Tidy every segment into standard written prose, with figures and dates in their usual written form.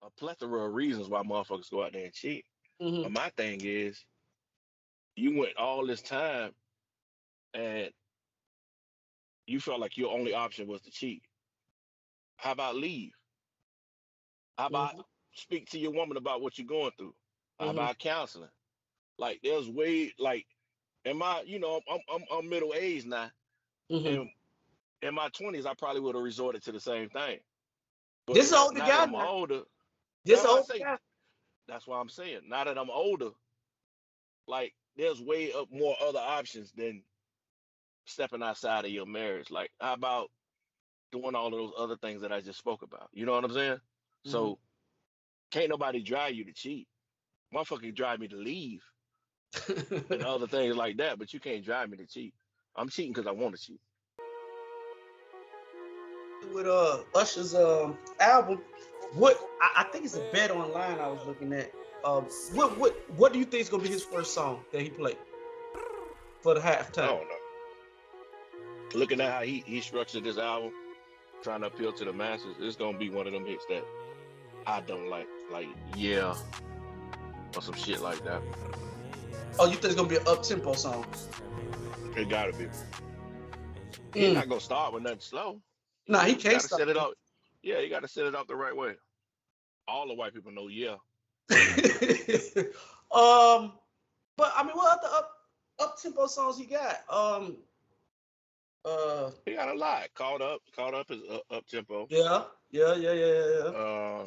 a plethora of reasons why motherfuckers go out there and cheat. Mm-hmm. But my thing is, you went all this time and you felt like your only option was to cheat. How about leave? How about Mm-hmm. speak to your woman about what you're going through? How Mm-hmm. about counseling? Like there's way like in my I'm middle aged now, Mm-hmm. and in my 20s I probably would have resorted to the same thing. But This is older now that guy I'm now. older, This that's why I older say guy. that's why I'm saying now that I'm older, like there's way up more other options than stepping outside of your marriage. Like how about doing all of those other things that I just spoke about? You know what I'm saying? Mm-hmm. So can't nobody drive you to cheat. Motherfucker can drive me to leave and other things like that, but you can't drive me to cheat. I'm cheating because I want to cheat. With Usher's album, I think it's a bet online I was looking at. What do you think is gonna be his first song that he played for the I halftime? don't know. Looking at how he structured this album, trying to appeal to the masses, it's gonna be one of them hits that I don't like. Like, yeah, or some shit like that. Oh, you think it's gonna be an up tempo song? It gotta be. He's not gonna start with nothing slow. Nah, he He can't gotta stop. set it up. Yeah, you gotta set it up the right way. All the white people know, yeah. But I mean, what other up tempo songs he got? He got a lot. Caught up is up tempo. Yeah. Uh,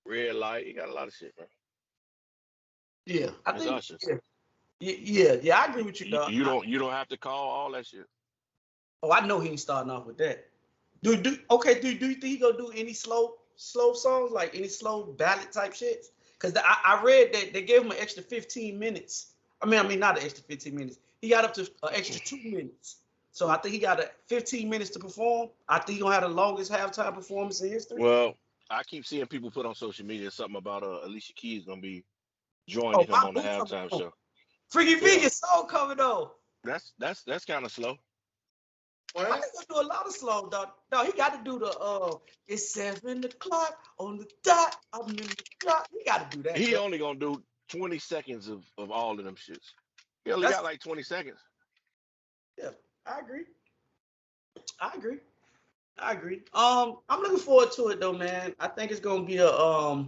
red light. He got a lot of shit, bro. Yeah, I It's think. Usher. Yeah. I agree with you, dog. You don't have to call all that shit. Oh, I know he ain't starting off with that. Do you think he gonna do any slow songs, like any slow ballad type shit? Because I read that they gave him an extra 15 minutes. I mean not an extra 15 minutes. He got up to an extra 2 minutes. So I think he got 15 minutes to perform. I think he gonna have the longest halftime performance in history. Well, I keep seeing people put on social media something about Alicia Keys gonna be Oh, joining him my on the boo coming halftime on. show. Freaky V, Yeah, your song coming on. that's kind of slow. I think he'll do a lot of slow, dog. No, he got to do the it's 7 o'clock on the dot. I'm in the clock. He got to do that, He bro. only gonna do 20 seconds of all of them shits. He only That's got like 20 seconds. yeah. I agree. I agree. I agree. I'm looking forward to it though, man. I think it's gonna be a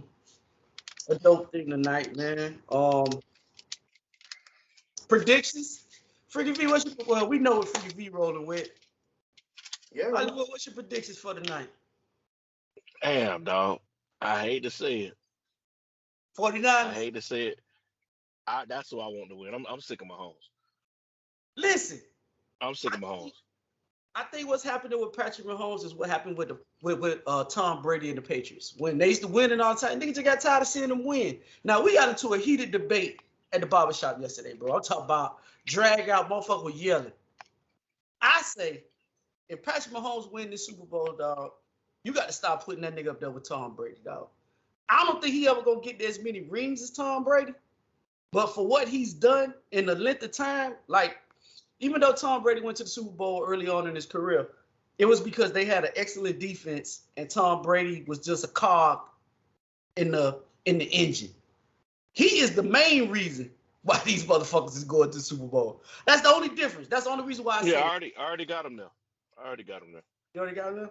dope thing tonight, man. Predictions. Freaky V, well, we know what Freaky V rolling with. Yeah. Hollywood, what's your predictions for tonight? Damn, dog. I hate to say it. 49ers. I hate to say it. That's who I want to win. I'm sick of Mahomes. Listen, I'm sick of Mahomes. I think what's happening with Patrick Mahomes is what happened with Tom Brady and the Patriots. When they used to win and all the time, niggas just got tired of seeing them win. Now, we got into a heated debate at the barbershop yesterday, bro. I'm talking about drag out motherfucker yelling. I say, if Patrick Mahomes win this Super Bowl, dog, you got to stop putting that nigga up there with Tom Brady, dog. I don't think he ever gonna get as many rings as Tom Brady, but for what he's done in the length of time, like, even though Tom Brady went to the Super Bowl early on in his career, it was because they had an excellent defense and Tom Brady was just a cog in the engine. He is the main reason why these motherfuckers is going to the Super Bowl. That's the only difference. That's the only reason why I say Yeah, I already got him there. I already got him there. You already got him?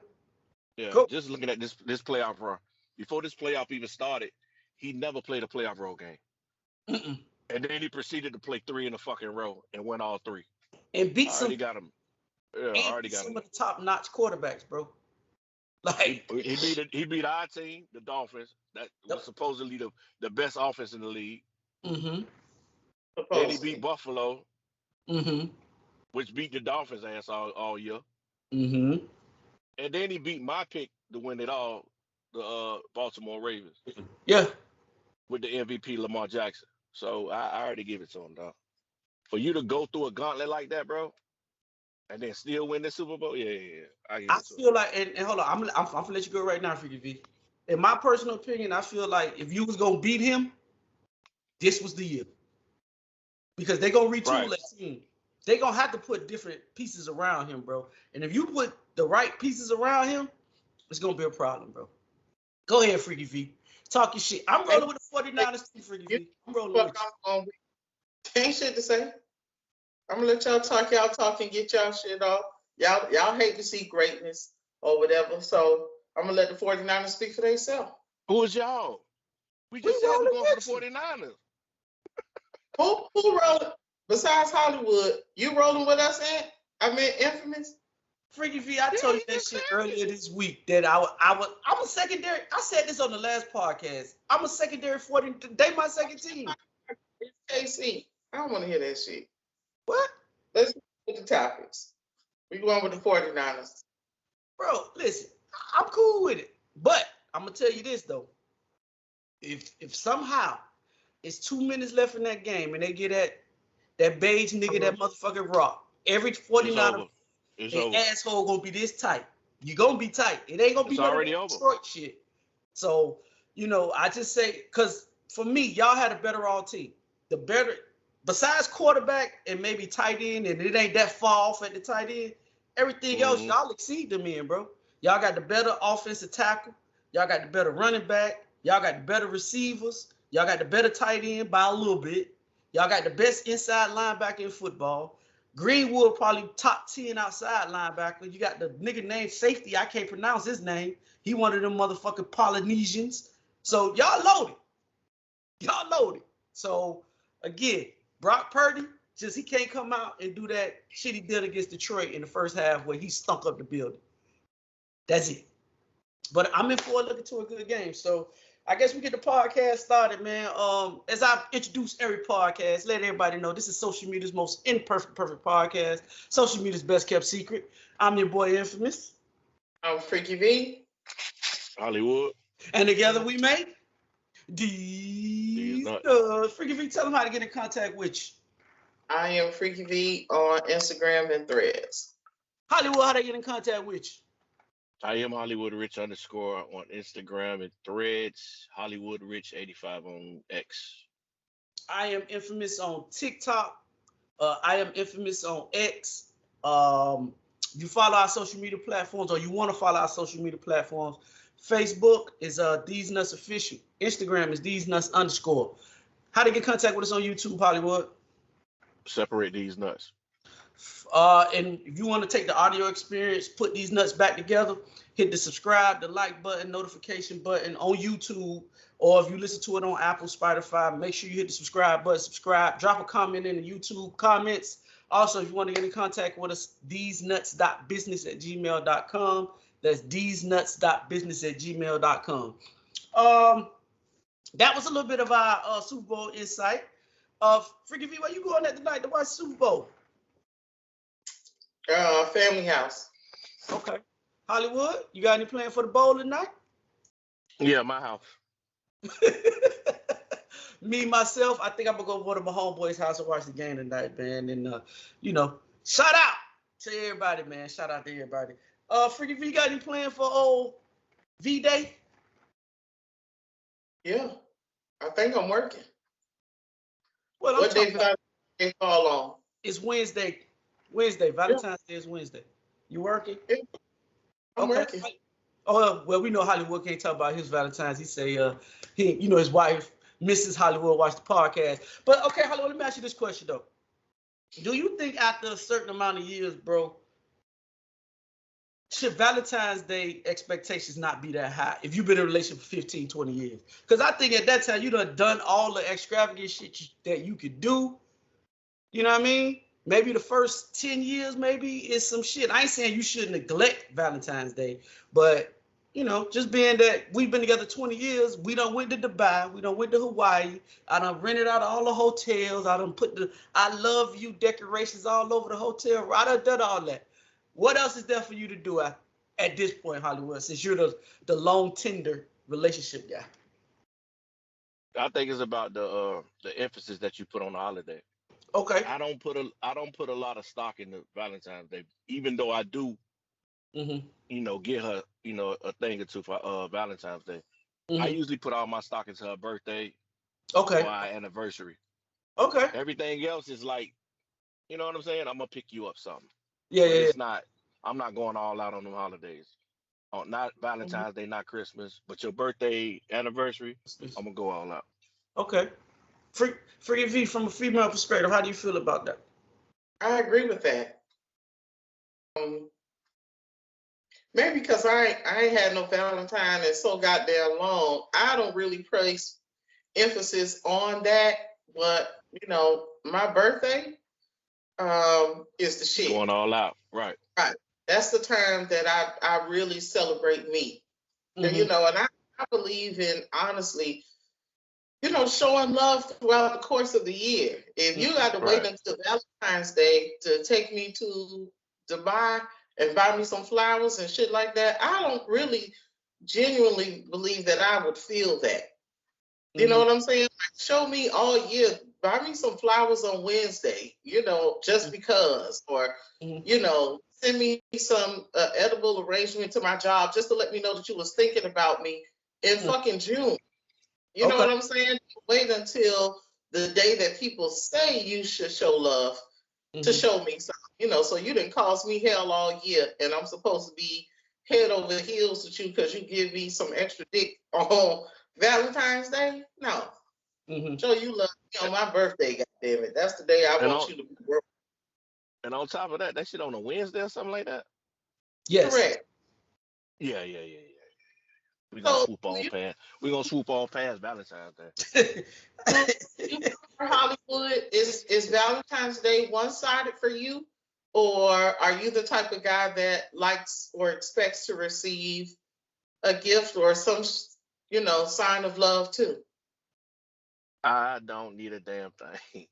Yeah, Cool. just looking at this playoff run. Before this playoff even started, he never played a playoff road game. Mm-mm. And then he proceeded to play 3 in a fucking row and win all 3. And beat I already got him. Yeah, I already got him. some of the top-notch quarterbacks, bro. Like He beat our team, the Dolphins. That was supposedly the best offense in the league. Mm-hmm. Then he beat Buffalo, Mm-hmm. which beat the Dolphins ass all year. Mm-hmm. And then he beat my pick to win it all, the Baltimore Ravens. Yeah. With the MVP Lamar Jackson. So I already give it to him, dog. For you to go through a gauntlet like that, bro, and then still win the Super Bowl, yeah. I feel like, and hold on, I'm gonna let you go right now, Freaky V. In my personal opinion, I feel like if you was gonna beat him, this was the year. Because they're gonna retool that team. They're gonna have to put different pieces around him, bro. And if you put the right pieces around him, it's gonna be a problem, bro. Go ahead, Freaky V. Talk your shit. I'm rolling with the 49ers too, Freaky V. I'm rolling with you. Ain't shit to say. I'm gonna let y'all talk and get y'all shit off. Y'all hate to see greatness or whatever. So I'm gonna let the 49ers speak for themselves. Who is y'all? We We just said we're rolling going for with the 49ers. Who rolling besides Hollywood? You rolling with us, Ant? I mean, Infamous. Freaky V, I Yeah, told he you that just shit said earlier it. this week that I'm a secondary. I said this on the last podcast. I'm a secondary 40. They my second team. It's KC. I don't want to hear that shit. What? Let's get with the topics. We going with the 49ers. Bro, listen, I'm cool with it. But I'm gonna tell you this though. If somehow it's 2 minutes left in that game and they get that beige nigga that motherfucking rock, every It's 49er over. It's they over. asshole gonna be this tight. You gonna be tight. It ain't gonna be It's none of already that over. Detroit shit. So, I just say, because for me, y'all had a better all team. The better, besides quarterback and maybe tight end, and it ain't that far off at the tight end, everything else, y'all exceed them in, bro. Y'all got the better offensive tackle. Y'all got the better running back. Y'all got the better receivers. Y'all got the better tight end by a little bit. Y'all got the best inside linebacker in football. Greenwood probably top 10 outside linebacker. You got the nigga named safety. I can't pronounce his name. He one of them motherfucking Polynesians. So y'all loaded. Y'all loaded. So again, Brock Purdy, just he can't come out and do that shit he did against Detroit in the first half where he stunk up the building. That's it. But I'm in for looking to a good game. So I guess we get the podcast started, man. As I introduce every podcast, let everybody know this is social media's most imperfect, perfect podcast. Social media's best kept secret. I'm your boy Infamous. I'm Freaky V. Hollywood. And together we make Theze Nutz. Freaky V, tell them how to get in contact with you. I am Freaky V on Instagram and Threads. Hollywood, how they get in contact with you? I am Hollywood Rich _ on Instagram and Threads. Hollywood Rich 85 on X. I am Infamous on TikTok. I am Infamous on X. You follow our social media platforms, or you want to follow our social media platforms. Facebook is Theze Nutz Official. Instagram is Theze Nutz _. How to get in contact with us on YouTube, Hollywood? Separate these nuts. And if you want to take the audio experience, put these nuts back together, hit the subscribe, the like button, notification button on YouTube, or if you listen to it on Apple, Spotify, make sure you hit the subscribe button, subscribe, drop a comment in the YouTube comments. Also, if you want to get in contact with us, thesenuts.business@gmail.com. That's thesenuts.business@gmail.com. That was a little bit of our Super Bowl insight. Freaky V, where you going at tonight to watch Super Bowl? Family house. Okay. Hollywood, you got any plan for the bowl tonight? Yeah, my house. Me, myself, I think I'm going to go over to my homeboy's house and watch the game tonight, man. And, shout out to everybody, man. Shout out to everybody. Freaky V, you got any plan for old V-Day? Yeah. I think I'm working. Well, what day did I fall on? It's Wednesday. Valentine's Day is Wednesday. You working? Yeah. I'm working. Oh, well, we know Hollywood can't talk about his Valentine's. He say his wife, Mrs. Hollywood, watched the podcast. But okay, Hollywood, let me ask you this question though. Do you think after a certain amount of years, bro, should Valentine's Day expectations not be that high if you've been in a relationship for 15, 20 years? Because I think at that time you done all the extravagant shit that you could do. You know what I mean? Maybe the first 10 years, maybe is some shit. I ain't saying you should neglect Valentine's Day, but just being that we've been together 20 years, we done went to Dubai, we done went to Hawaii, I done rented out all the hotels, I done put the I love you decorations all over the hotel, I done all that. What else is there for you to do at this point, Hollywood, since you're the long tender relationship guy? I think it's about the emphasis that you put on the holiday. Okay. I don't put a lot of stock in the Valentine's Day, even though I do, get her, a thing or two for Valentine's Day. I usually put all my stock into her birthday, okay, or our anniversary. Okay. Everything else is like, you know what I'm saying? I'm gonna pick you up something. Yeah, but yeah. It's not. I'm not going all out on them holidays. on not Valentine's Day, not Christmas, but your birthday, anniversary, I'm gonna go all out. Okay. Free V, from a female perspective, how do you feel about that? I agree with that. Maybe because I ain't had no Valentine in so goddamn long. I don't really place emphasis on that, but my birthday is the shit. Going all out, right? Right. That's the time that I really celebrate me. Mhm. And I believe in, honestly, showing love throughout the course of the year. If you got to wait Right. until Valentine's Day to take me to Dubai and buy me some flowers and shit like that, I don't really genuinely believe that I would feel that. You know what I'm saying? Like, show me all year. Buy me some flowers on Wednesday, just because. Or, send me some edible arrangement to my job just to let me know that you was thinking about me in fucking June. You know Okay. what I'm saying? Wait until the day that people say you should show love to show me something. So you didn't cause me hell all year, and I'm supposed to be head over heels with you because you give me some extra dick on Valentine's Day? No. Show you love me on my birthday, goddammit. That's the day I And want on you to be broke. and on top of that, that shit on a Wednesday or something like that. Yes. Correct. Yeah. We gonna So swoop on past. We gonna swoop on past Valentine's Day. you for Hollywood, is Valentine's Day one-sided for you? Or are you the type of guy that likes or expects to receive a gift or some, sign of love too? I don't need a damn thing.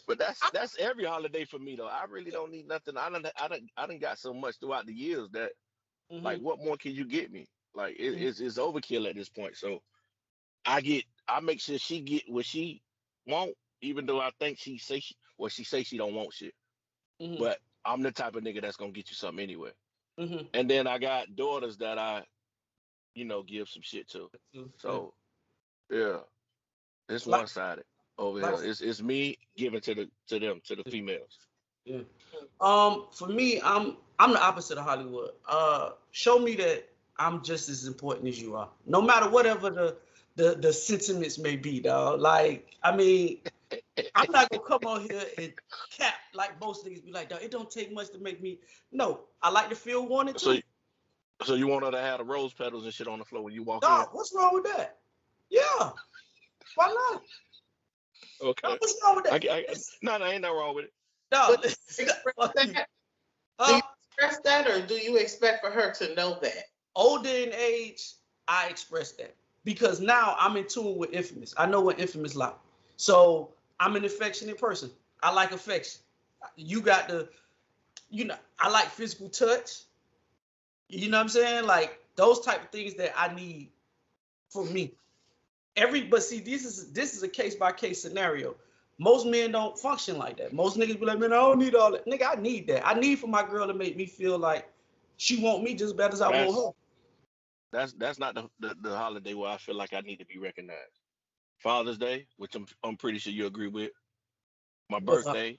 But that's every holiday for me though. I really don't need nothing. I done got so much throughout the years that like what more can you get me? Like it's overkill at this point. So I make sure she get what she want, even though I think she say she don't want shit. But I'm the type of nigga that's gonna get you something anyway. And then I got daughters that I, give some shit to. So yeah, it's Like, one sided over like, here. It's me giving to the females. yeah. For me, I'm the opposite of Hollywood. Show me that I'm just as important as you are, no matter whatever the sentiments may be, dog. Like, I mean, I'm not gonna come on here and cap like most niggas be like, dog. It don't take much to make me. No, I like to feel wanted So too. so you want her to have the rose petals and shit on the floor when you walk in? Dog, what's wrong with that? Yeah, why not? Okay. Dog, what's wrong with that? No, ain't nothing wrong with it. Dog, Do you express that, or do you expect for her to know that? older in age, I express that because now I'm in tune with Infamous. I know what Infamous like. So I'm an affectionate person. I like affection. You got the, I like physical touch. You know what I'm saying? Like those type of things that I need for me. But see, this is a case by case scenario. Most men don't function like that. Most niggas be like, man, I don't need all that. Nigga, I need that. I need for my girl to make me feel like she want me just as bad as I want her. That's not the holiday where I feel like I need to be recognized. Father's Day, which I'm pretty sure you agree with. My birthday.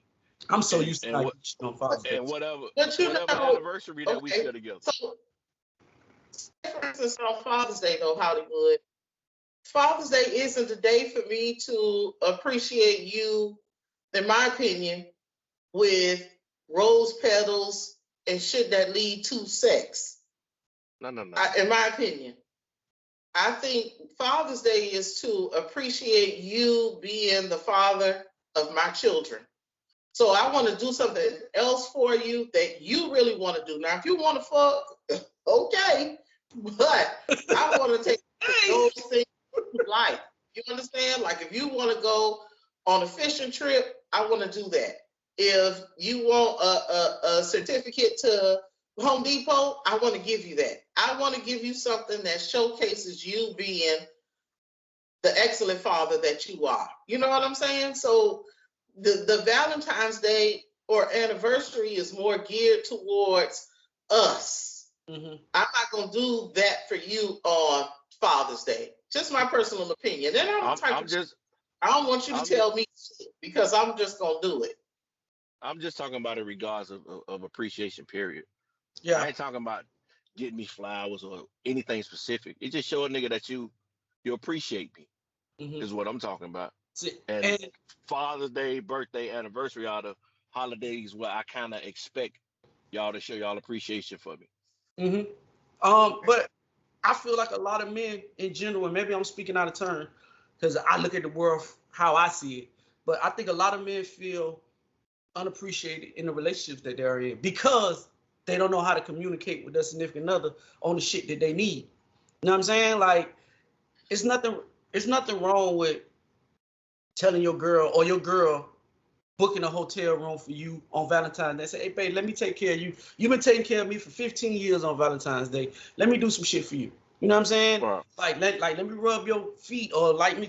I'm so used to and on Father's Day. And whatever But anniversary that we share together. So, for instance, on Father's Day, though, Hollywood, Father's Day isn't the day for me to appreciate you, in my opinion, with rose petals and shit that lead to sex. No. In my opinion, I think Father's Day is to appreciate you being the father of my children. So I want to do something else for you that you really want to do. Now, if you want to fuck, okay, but I want to take those things to life. You understand? Like if you want to go on a fishing trip, I want to do that. If you want a certificate to Home Depot, I want to give you that. I want to give you something that showcases you being the excellent father that you are. You know what I'm saying? So the Valentine's Day or anniversary is more geared towards us. I'm not going to do that for you on Father's Day. Just my personal opinion. And I don't want you to tell me because I'm just going to do it. I'm just talking about in regards of appreciation, period. Yeah. I ain't talking about getting me flowers or anything specific. It just show a nigga that you appreciate me. Mm-hmm. Is what I'm talking about. See, And Father's Day, birthday, anniversary are the holidays where I kind of expect y'all to show y'all appreciation for me. But I feel like a lot of men in general, and maybe I'm speaking out of turn because I look at the world how I see it, but I think a lot of men feel unappreciated in the relationships that they're in because they don't know how to communicate with their significant other on the shit that they need. You know what I'm saying? Like, it's nothing wrong with telling your girl or your girl booking a hotel room for you on Valentine's Day. Say, hey, babe, let me take care of you. You've been taking care of me for 15 years on Valentine's Day. Let me do some shit for you. You know what I'm saying? Wow. Like, let me rub your feet or like me,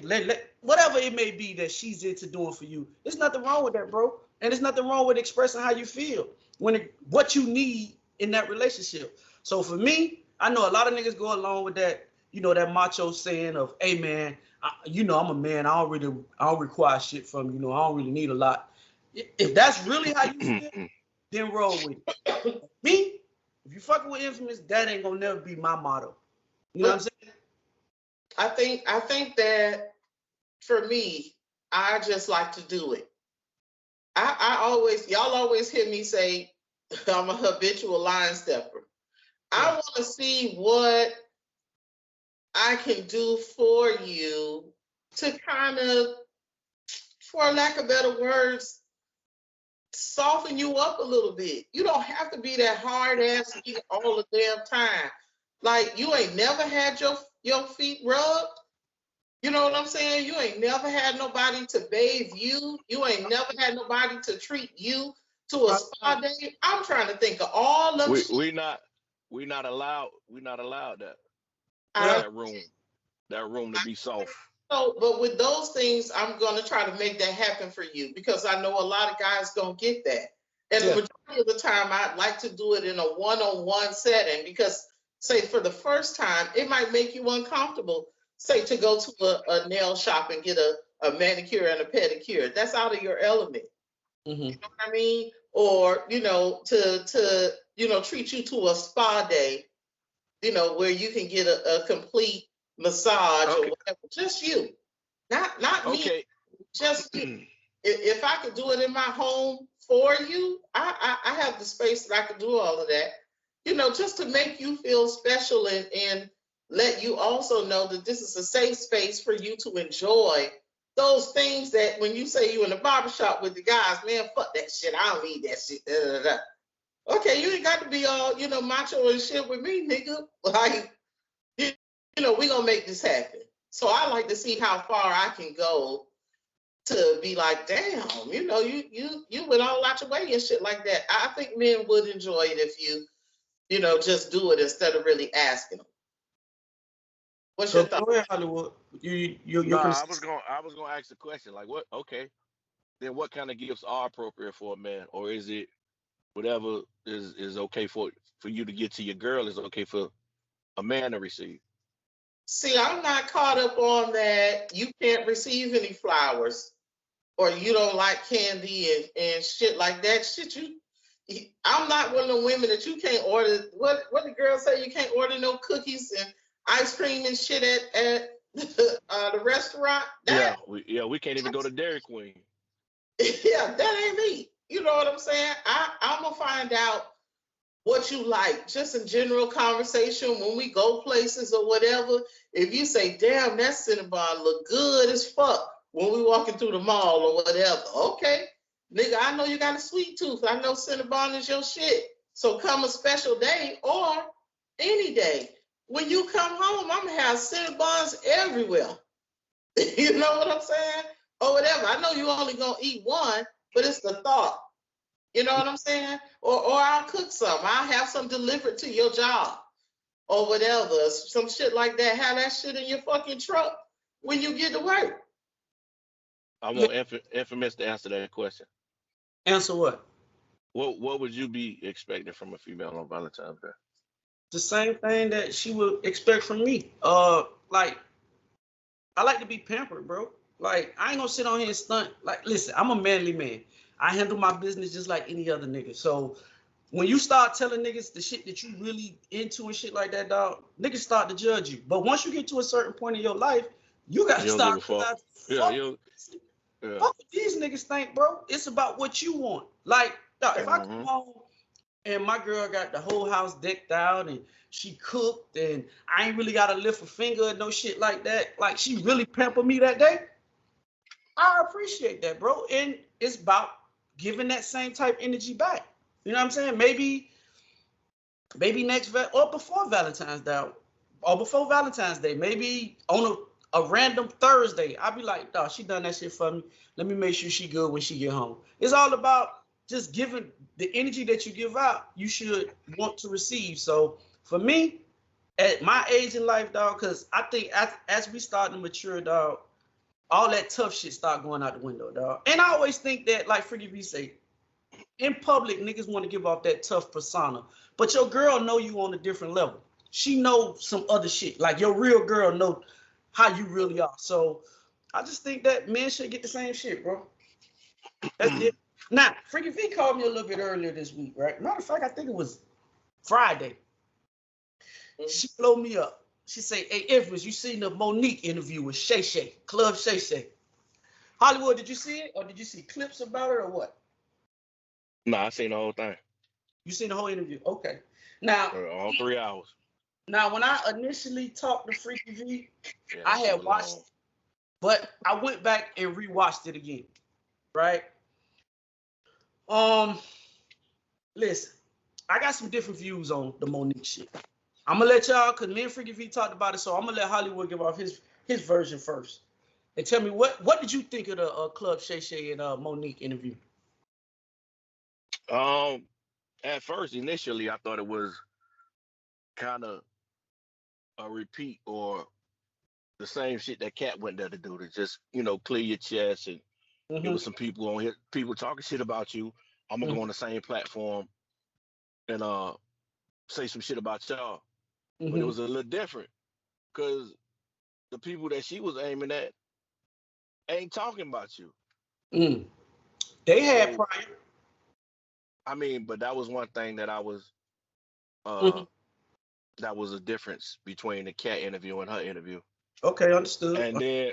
whatever it may be that she's into doing for you. There's nothing wrong with that, bro. And there's nothing wrong with expressing how you feel what you need in that relationship. So for me, I know a lot of niggas go along with that, that macho saying of, hey man, I'm a man. I don't require shit from you. I don't really need a lot. If that's really how you feel, then roll with it. Me, if you fucking with Infamous, that ain't gonna never be my motto. You know what I'm saying? I think that for me, I just like to do it. Y'all always hear me say I'm a habitual line stepper. I want to see what I can do for you to kind of, for lack of better words, soften you up a little bit. You don't have to be that hard ass nigga all the damn time. Like, you ain't never had your feet rubbed. You know what I'm saying? You ain't never had nobody to bathe you. You ain't never had nobody to treat you to a spa day. I'm trying to think of all of we not allowed that that room to be soft. So, but with those things, I'm going to try to make that happen for you because I know a lot of guys don't get that. And the majority of the time, I like to do it in a one-on-one setting because, say, for the first time, it might make you uncomfortable, say, to go to a nail shop and get a manicure and a pedicure. That's out of your element. Mm-hmm. You know what I mean? Or, to treat you to a spa day, where you can get a complete massage or whatever. Just you. Not me. Just you. If I could do it in my home for you, I have the space that I could do all of that. Just to make you feel special and let you also know that this is a safe space for you to enjoy those things that when you say you in the barbershop with the guys, man, fuck that shit. I don't need that shit. Da, da, da. Okay, you ain't got to be all, macho and shit with me, nigga. Like, we gonna make this happen. So I like to see how far I can go to be like, damn, you went all out your way and shit like that. I think men would enjoy it if you, just do it instead of really asking them. What's your thought? Go ahead, Hollywood. I was gonna ask the question, like, what? Okay, then what kind of gifts are appropriate for a man, or is it whatever is okay for you to get to your girl is okay for a man to receive? See, I'm not caught up on that. You can't receive any flowers, or you don't like candy and shit like that. I'm not one of the women that you can't order. What the girls say? You can't order no cookies and ice cream and shit at the restaurant. We can't even go to Dairy Queen. Yeah, that ain't me. You know what I'm saying? I'm gonna find out what you like, just in general conversation when we go places or whatever. If you say, damn, that Cinnabon look good as fuck when we walking through the mall or whatever. Okay, nigga, I know you got a sweet tooth. I know Cinnabon is your shit. So come a special day or any day. When you come home, I'm gonna have Cinnabons everywhere. You know what I'm saying? Or whatever. I know you only gonna eat one, but it's the thought. You know what I'm saying? Or I'll cook some. I'll have some delivered to your job or whatever. Some shit like that. Have that shit in your fucking truck when you get to work. I want Infamous to answer that question. Answer what? What would you be expecting from a female on Valentine's Day? The same thing that she would expect from me. Like, I like to be pampered, bro. Like, I ain't gonna sit on here and stunt. Like, listen, I'm a manly man. I handle my business just like any other nigga. So when you start telling niggas the shit that you really into and shit like that, dog, niggas start to judge you. But once you get to a certain point in your life, you gotta You don't give a start fuck. realizing, Yeah, you. Yeah. fuck what these niggas think, bro. It's about what you want. Like, dog, if I come home and my girl got the whole house decked out and she cooked and I ain't really gotta lift a finger and no shit like that, like she really pampered me that day, I appreciate that, bro. And it's about giving that same type energy back. You know what I'm saying? Maybe next or before Valentine's Day, or before Valentine's Day, maybe on a random Thursday, I'll be like, dog, she done that shit for me. Let me make sure she good when she get home. It's all about just giving the energy that you give out, you should want to receive. So for me, at my age in life, dog, because I think as we start to mature, dog, all that tough shit start going out the window, dog. And I always think that, like Freaky V say, in public, niggas want to give off that tough persona, but your girl know you on a different level. She know some other shit. Like your real girl know how you really are. So I just think that men should get the same shit, bro. That's it. Now, Freaky V called me a little bit earlier this week, right? Matter of fact, I think it was Friday. She blew me up. She say, "Hey, Infamous, you seen the Monique interview with Shay Shay, Club Shay Shay? Hollywood, did you see it, or did you see clips about it, or what?" No, I seen the whole thing. You seen the whole interview? Okay. Now, all 3 hours. Now, when I initially talked to Freaky V, Yeah, I had watched it, but I went back and rewatched it again, right? Listen, I got some different views on the Monique shit. I'm gonna let y'all, cause me and Freaky V talked about it, so I'm gonna let Hollywood give off his version first, and tell me what did you think of the Club Shay Shay and Monique interview? At first, initially, I thought it was kind of a repeat or the same shit that Cat went there to do, to just, clear your chest, and it was some people on here, people talking shit about you. I'm gonna go on the same platform and say some shit about y'all. But it was a little different because the people that she was aiming at ain't talking about you. They had prior. I mean, but that was one thing that I was that was a difference between the Cat interview and her interview. Okay, understood. And then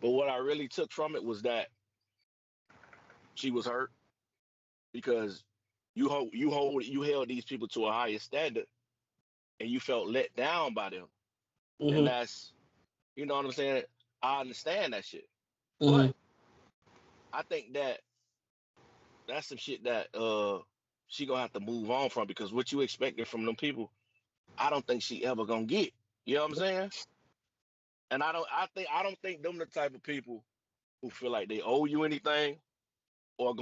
but what I really took from it was that she was hurt because you held these people to a higher standard and you felt let down by them. And that's, you know what I'm saying? I understand that shit. But I think that that's some shit that she gonna have to move on from, because what you expected from them people, I don't think she ever gonna get. You know what I'm saying? And I don't think them the type of people who feel like they owe you anything, or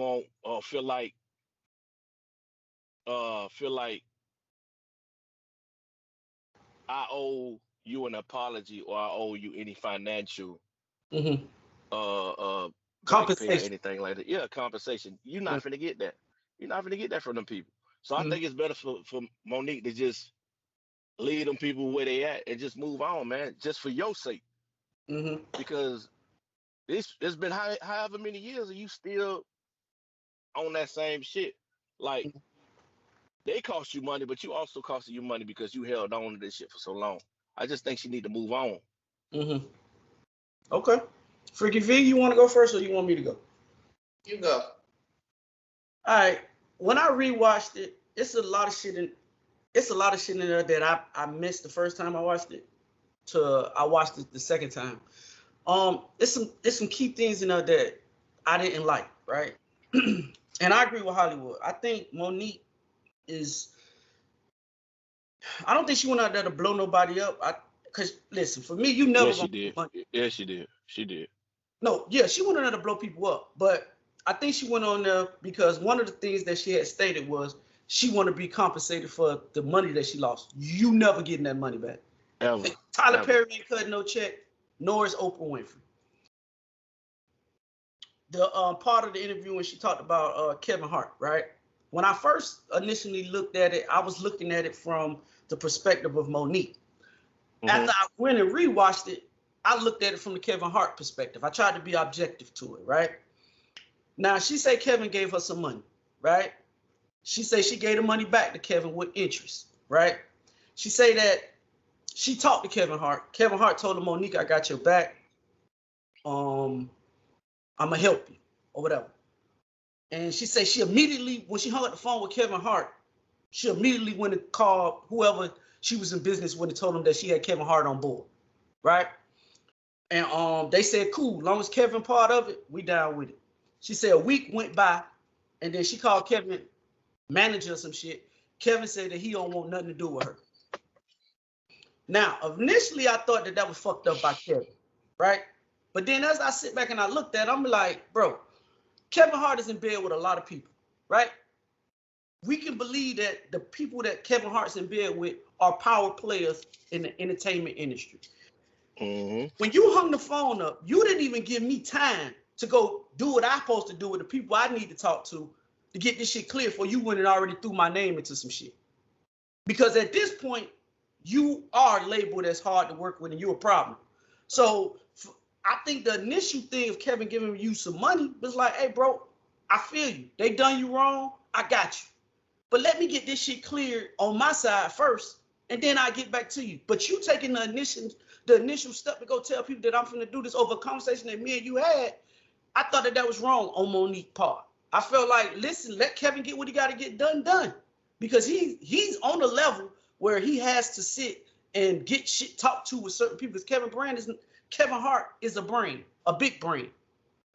feel like I owe you an apology, or I owe you any financial compensation, or anything like that. Yeah, compensation. You're not finna get that. You're not finna get that from them people. So I think it's better for Monique to just leave them people where they at and just move on, man. Just for your sake. Because it's been however many years and you still on that same shit. Like, they cost you money, but you also costing you money because you held on to this shit for so long. I just think she need to move on. Okay. Freaky V, you want to go first or you want me to go? You go. All right. When I rewatched it, it's a lot of shit in there that I missed the first time I watched it. I watched it the second time. It's some key things in there that I didn't like, right? And I agree with Hollywood. I think Monique I don't think she went out there to blow nobody up. Because listen, for me, you never. Yeah, she did. Yeah, she did. She did. No, yeah, she went on there to blow people up. But I think she went on there because one of the things that she had stated was she wanted to be compensated for the money that she lost. You never getting that money back. Ever. Tyler Perry ain't cutting no check, nor is Oprah Winfrey. The part of the interview when she talked about Kevin Hart, right? When I first initially looked at it, I was looking at it from the perspective of Monique. After I went and rewatched it, I looked at it from the Kevin Hart perspective. I tried to be objective to it, right? Now, she said Kevin gave her some money, right? She say she gave the money back to Kevin with interest, right? She say that she talked to Kevin Hart. Kevin Hart told her, Monique, I got your back. I'm gonna help you or whatever. And she said she immediately, when she hung up the phone with Kevin Hart, she immediately went and called whoever she was in business with and told them that she had Kevin Hart on board, right? And they said, cool, long as Kevin part of it, we down with it. She said a week went by, and then she called Kevin manager or some shit. Kevin said that he don't want nothing to do with her. Now, initially, I thought that was fucked up by Kevin, right? But then as I sit back and I looked at it, I'm like, bro, Kevin Hart is in bed with a lot of people, right? We can believe that the people that Kevin Hart's in bed with are power players in the entertainment industry. Mm-hmm. When you hung the phone up, you didn't even give me time to go do what I'm supposed to do with the people I need to talk to get this shit clear for you went and already threw my name into some shit. Because at this point, you are labeled as hard to work with and you're a problem. So I think the initial thing of Kevin giving you some money was like, hey, bro, I feel you. They done you wrong. I got you. But let me get this shit cleared on my side first, and then I get back to you. But you taking the initial step to go tell people that I'm finna do this over a conversation that me and you had, I thought that was wrong on Monique's part. I felt like, listen, let Kevin get what he got to get done. Because he's on the level where he has to sit and get shit talked to with certain people. Because Kevin Hart is a brain, a big brain.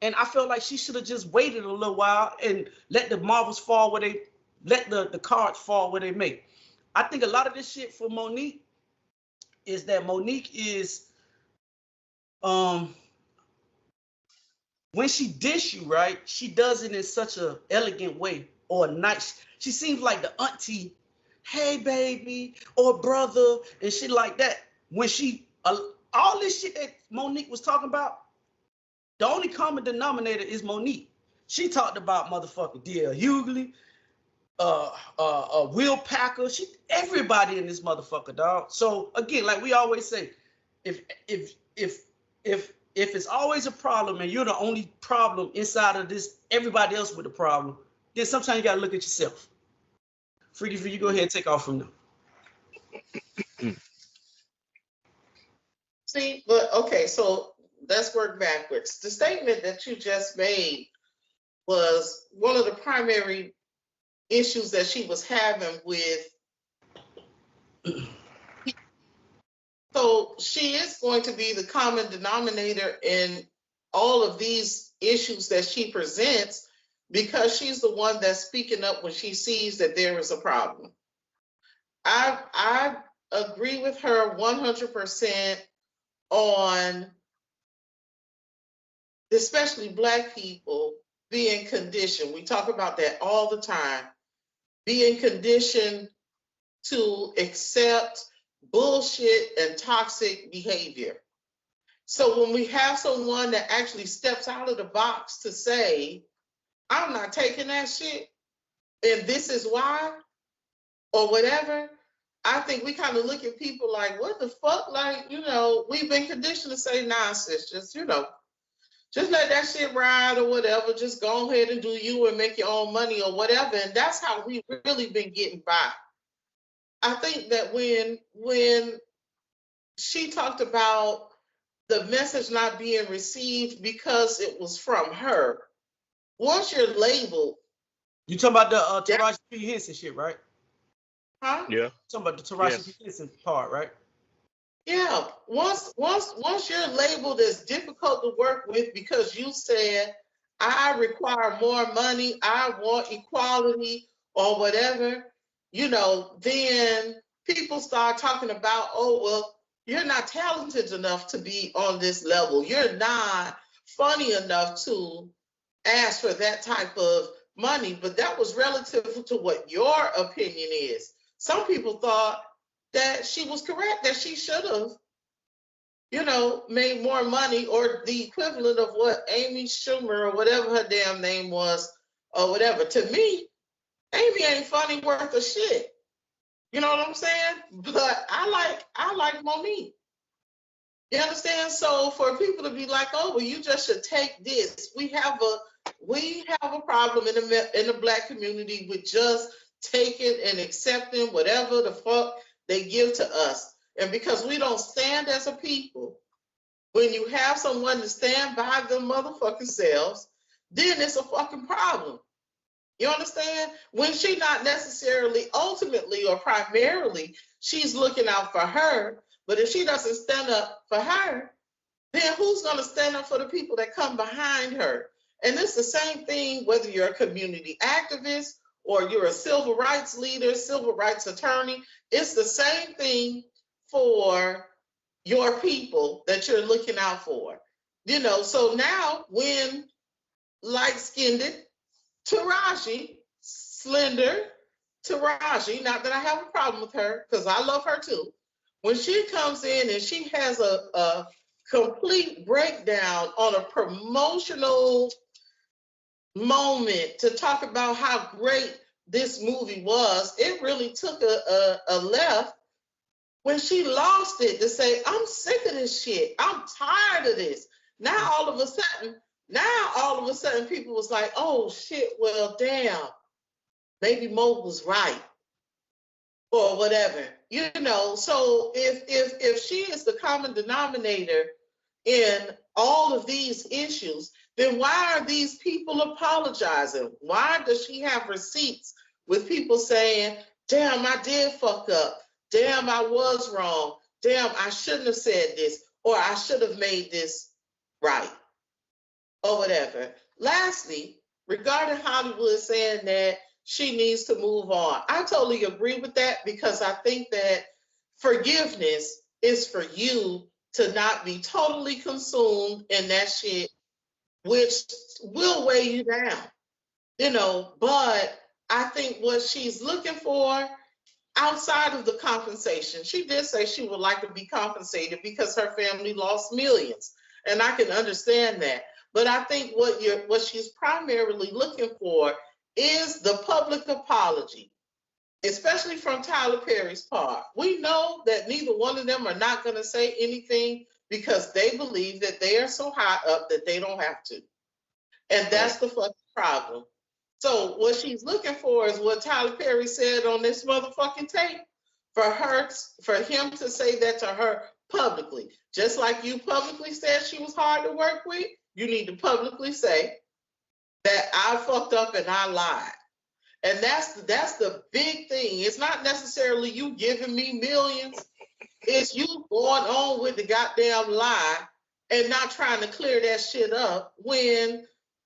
And I felt like she should have just waited a little while and let the marbles fall where they, let the cards fall where they may. I think a lot of this shit for Monique is that Monique is, when she dish you, right, she does it in such an elegant way or nice. She seems like the auntie, hey, baby, or brother, and shit like that. When she, all this shit that Monique was talking about, the only common denominator is Monique. She talked about motherfucking D.L. Hughley, Will Packer, everybody in this motherfucker, dog. So again, like we always say, if it's always a problem and you're the only problem inside of this, everybody else with the problem, then sometimes you gotta look at yourself. Freaky, you go ahead and take off from them. See, but okay, so let's work backwards. The statement that you just made was one of the primary issues that she was having with. So she is going to be the common denominator in all of these issues that she presents because she's the one that's speaking up when she sees that there is a problem. I agree with her 100% on especially Black people being conditioned. We talk about that all the time. Being conditioned to accept bullshit and toxic behavior. So when we have someone that actually steps out of the box to say, I'm not taking that shit, and this is why, or whatever, I think we kind of look at people like, what the fuck? Like, we've been conditioned to say, nah, sis, just let that shit ride or whatever. Just go ahead and do you and make your own money or whatever. And that's how we've really been getting by. I think that when she talked about the message not being received because it was from her, once you're labeled. You talking about the Taraji P. Henson shit, right? Huh? Yeah. Talking about the Taraji P. Henson part, right? Yeah. Once you're labeled as difficult to work with because you said, I require more money, I want equality or whatever, then people start talking about, oh, well, you're not talented enough to be on this level. You're not funny enough to ask for that type of money. But that was relative to what your opinion is. Some people thought that she was correct, that she should have, made more money or the equivalent of what Amy Schumer or whatever her damn name was or whatever. To me, Amy ain't funny worth a shit. You know what I'm saying? But I like Monique. You understand? So for people to be like, oh, well, you just should take this. We have a problem in the Black community with just taking and accepting whatever the fuck they give to us. And because we don't stand as a people, when you have someone to stand by them motherfucking selves, then it's a fucking problem. You understand? When she not necessarily, ultimately or primarily, she's looking out for her. But if she doesn't stand up for her, then who's going to stand up for the people that come behind her? And it's the same thing whether you're a community activist or you're a civil rights leader, civil rights attorney. It's the same thing for your people that you're looking out for. You know, so now when light-skinned Taraji, slender Taraji, not that I have a problem with her, because I love her too. When she comes in and she has a complete breakdown on a promotional moment to talk about how great this movie was, it really took a left when she lost it to say, I'm sick of this shit. I'm tired of this. Now all of a sudden people was like, oh shit, well damn, maybe Mo was right. Or whatever. You know, so if she is the common denominator in all of these issues, then why are these people apologizing? Why does she have receipts with people saying, damn, I did fuck up. Damn, I was wrong. Damn, I shouldn't have said this, or I should have made this right, or whatever. Lastly, regarding Hollywood saying that she needs to move on, I totally agree with that, because I think that forgiveness is for you to not be totally consumed in that shit, which will weigh you down, you know. But I think what she's looking for outside of the compensation, she did say she would like to be compensated because her family lost millions, and I can understand that. But I think what she's primarily looking for is the public apology, especially from Tyler Perry's part. We know that neither one of them are not going to say anything because they believe that they are so high up that they don't have to. And that's the fucking problem. So what she's looking for is what Tyler Perry said on this motherfucking tape, for him to say that to her publicly. Just like you publicly said she was hard to work with, you need to publicly say that I fucked up and I lied. And that's the big thing. It's not necessarily you giving me millions. It's you going on with the goddamn lie and not trying to clear that shit up when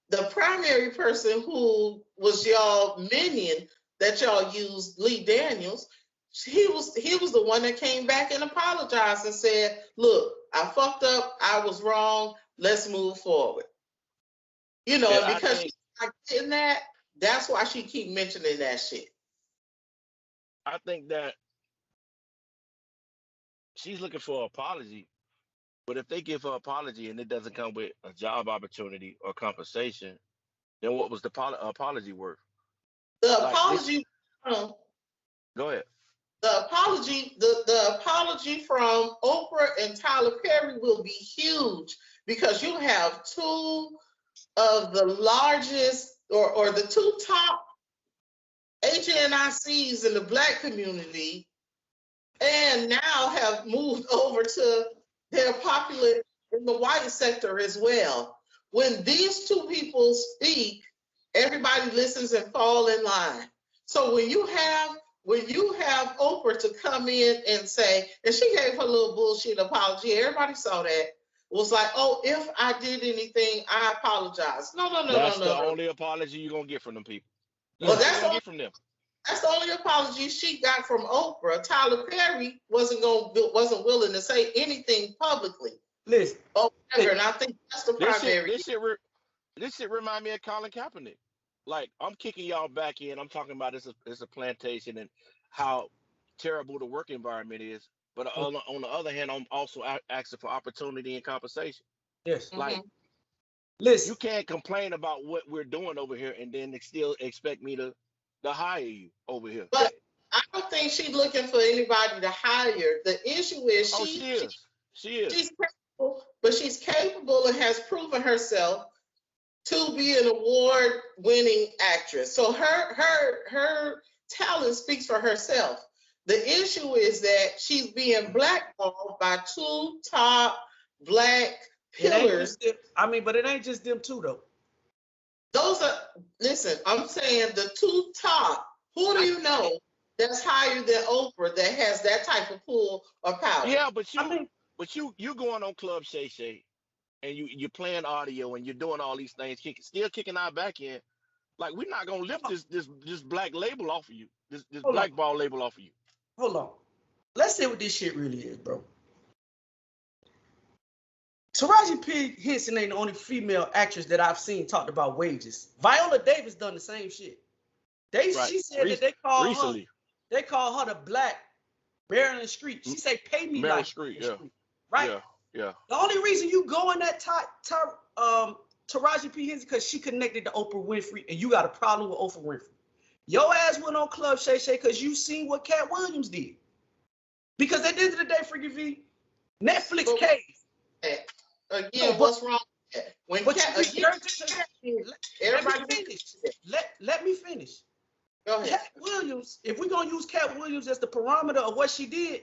the primary person who was y'all minion that y'all used, Lee Daniels, he was the one that came back and apologized and said, look, I fucked up, I was wrong, let's move forward. You know, and because she's not getting that, that's why she keep mentioning that shit. I think that she's looking for an apology, but if they give her apology and it doesn't come with a job opportunity or compensation, then what was the apology worth? The apology. Go ahead. The apology from Oprah and Tyler Perry will be huge, because you have two of the largest or the two top HNICs in the Black community, and now have moved over to they're popular in the white sector as well. When these two people speak, everybody listens and fall in line. So when you have Oprah to come in and say, and she gave her little bullshit apology, everybody saw that. It was like, oh, if I did anything, I apologize. No. That's the only apology you're gonna get from them people. Well, that's gonna get from them. That's the only apology she got from Oprah. Tyler Perry wasn't willing to say anything publicly. Listen, and I think that's the primary. This shit remind me of Colin Kaepernick. Like, I'm kicking y'all back in. I'm talking about it's a plantation and how terrible the work environment is. But on the other hand, I'm also asking for opportunity and compensation. Yes. Like, listen, you can't complain about what we're doing over here and then still expect me to hire you over here. But I don't think she's looking for anybody to hire. The issue is she is. She is. She's capable, but she's capable and has proven herself to be an award-winning actress. So her talent speaks for herself. The issue is that she's being blackballed by two top black pillars. But it ain't just them two though. Those are, listen, I'm saying the two top. Who do you know that's higher than Oprah that has that type of pull or power? Yeah, but you going on Club Shay Shay and you're playing audio and you're doing all these things, still kicking our back in. Like, we're not gonna lift this black label off of you, this black ball label off of you. Hold on. Let's see what this shit really is, bro. Taraji P. Henson ain't the only female actress that I've seen talked about wages. Viola Davis done the same shit. She said that they call her the black Marilyn Street. She said, "Pay me Marilyn like Street, yeah. Street." Right? Yeah. The only reason you go in that Taraji P. Henson because she connected to Oprah Winfrey, and you got a problem with Oprah Winfrey. Your ass went on Club Shay Shay because you seen what Cat Williams did. Because at the end of the day, Freaky V, Netflix caved. Again, what's wrong with that? When let me finish. Go ahead. Cat Williams, if we're going to use Cat Williams as the parameter of what she did,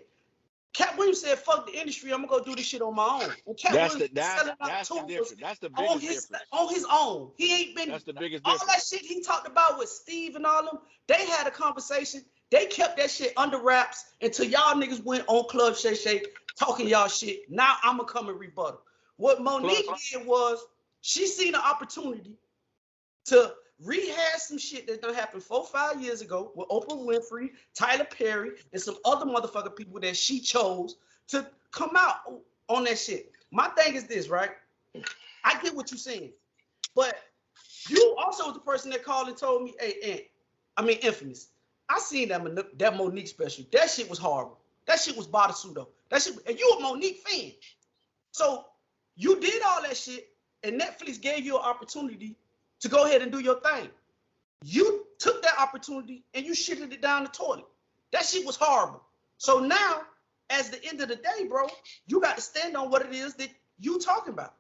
Cat Williams said, "Fuck the industry, I'm going to go do this shit on my own." And That's the difference. That's the biggest difference. On his own. He ain't been... That's the biggest all difference. that shit he talked about with Steve and all them, they had a conversation. They kept that shit under wraps until y'all niggas went on Club Shay Shay talking y'all shit. Now I'm going to come and rebuttal. What Monique did was she seen an opportunity to rehash some shit that done happened 4-5 years ago with Oprah Winfrey, Tyler Perry, and some other motherfucking people that she chose to come out on that shit. My thing is this, right? I get what you're saying, but you also was the person that called and told me, "Hey, Infamous, I seen that Monique special. That shit was horrible. That shit was body pseudo. That shit, and you a Monique fan. So you did all that shit, and Netflix gave you an opportunity to go ahead and do your thing. You took that opportunity and you shitted it down the toilet. That shit was horrible. So now, as the end of the day, bro, you got to stand on what it is that you talking about.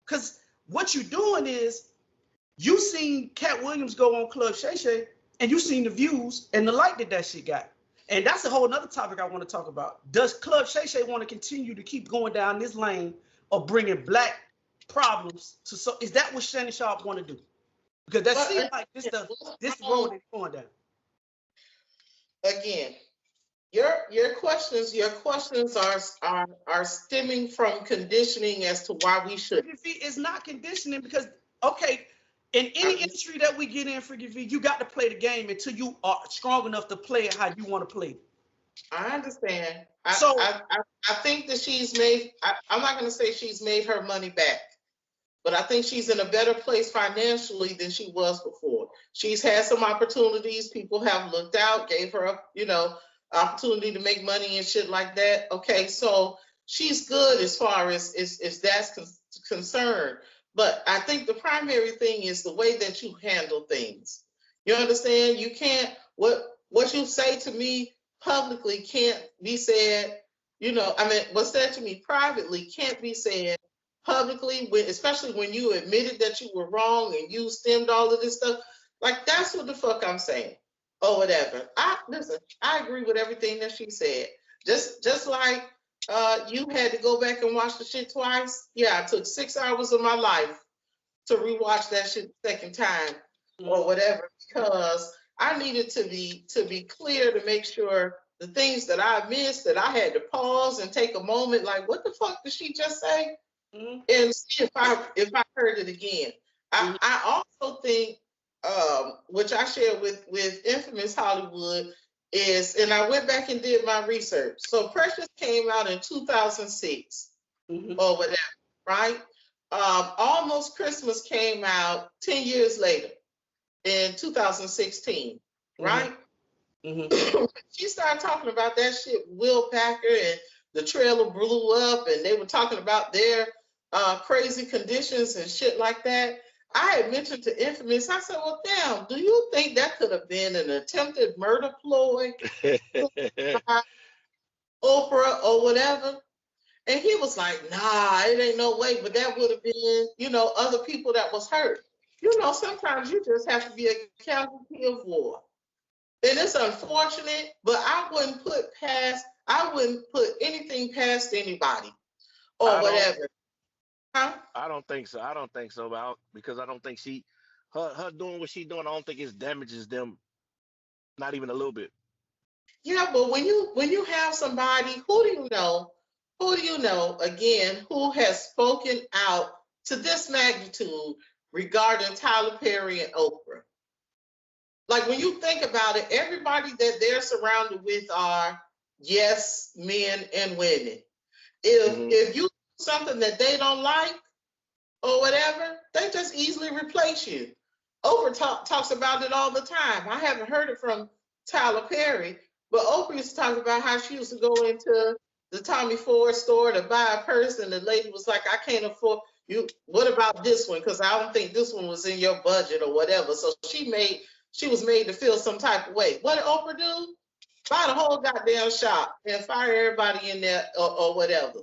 Because what you doing is, you seen Cat Williams go on Club Shay Shay, and you seen the views and the light that shit got. And that's a whole nother topic I want to talk about. Does Club Shay Shay want to continue to keep going down this lane of bringing black problems to? So is that what Shannon Sharp want to do? Because that seems like this road is going down. Again, your questions are stemming from conditioning as to why we should. It's not conditioning because, okay, in any industry that we get in, Freaky V, you got to play the game until you are strong enough to play it how you want to play it. I understand. I think that she's made, I'm not going to say she's made her money back, but I think she's in a better place financially than she was before. She's had some opportunities. People have looked out, gave her, opportunity to make money and shit like that. Okay, so she's good as far as that's concerned. But I think the primary thing is the way that you handle things. You understand? You can't, what you say to me publicly can't be said, what's said to me privately can't be said publicly, especially when you admitted that you were wrong and you stemmed all of this stuff. Like, that's what the fuck I'm saying, or whatever. I agree with everything that she said. Just like you had to go back and watch the shit twice. Yeah, I took 6 hours of my life to rewatch that shit the second time or whatever, because I needed to be clear to make sure the things that I missed, that I had to pause and take a moment, like, what the fuck did she just say? And see if I heard it again. I also think, which I shared with Infamous Hollywood, is, and I went back and did my research. So Precious came out in 2006 or whatever, right? Almost Christmas came out 10 years later in 2016, right? She started talking about that shit, Will Packer, and the trailer blew up, and they were talking about their crazy conditions and shit like that. I had mentioned to Infamous, I said, well, damn, do you think that could have been an attempted murder ploy? Oprah or whatever? And he was like, nah, it ain't no way. But that would have been, other people that was hurt. Sometimes you just have to be a casualty of war. And it's unfortunate, but I wouldn't put anything past anybody or whatever. Huh? I don't think so. I don't think so. Because I don't think her doing what she doing. I don't think it damages them, not even a little bit. Yeah, but when you have somebody, who do you know again, who has spoken out to this magnitude regarding Tyler Perry and Oprah? Like, when you think about it, everybody that they're surrounded with are yes men and women. If you do something that they don't like or whatever, they just easily replace you. Oprah talks about it all the time. I haven't heard it from Tyler Perry, but Oprah used to talk about how she used to go into the Tommy Ford store to buy a purse, and the lady was like, I can't afford you. What about this one? Because I don't think this one was in your budget or whatever. So she was made to feel some type of way. What did Oprah do? Buy the whole goddamn shop and fire everybody in there or whatever.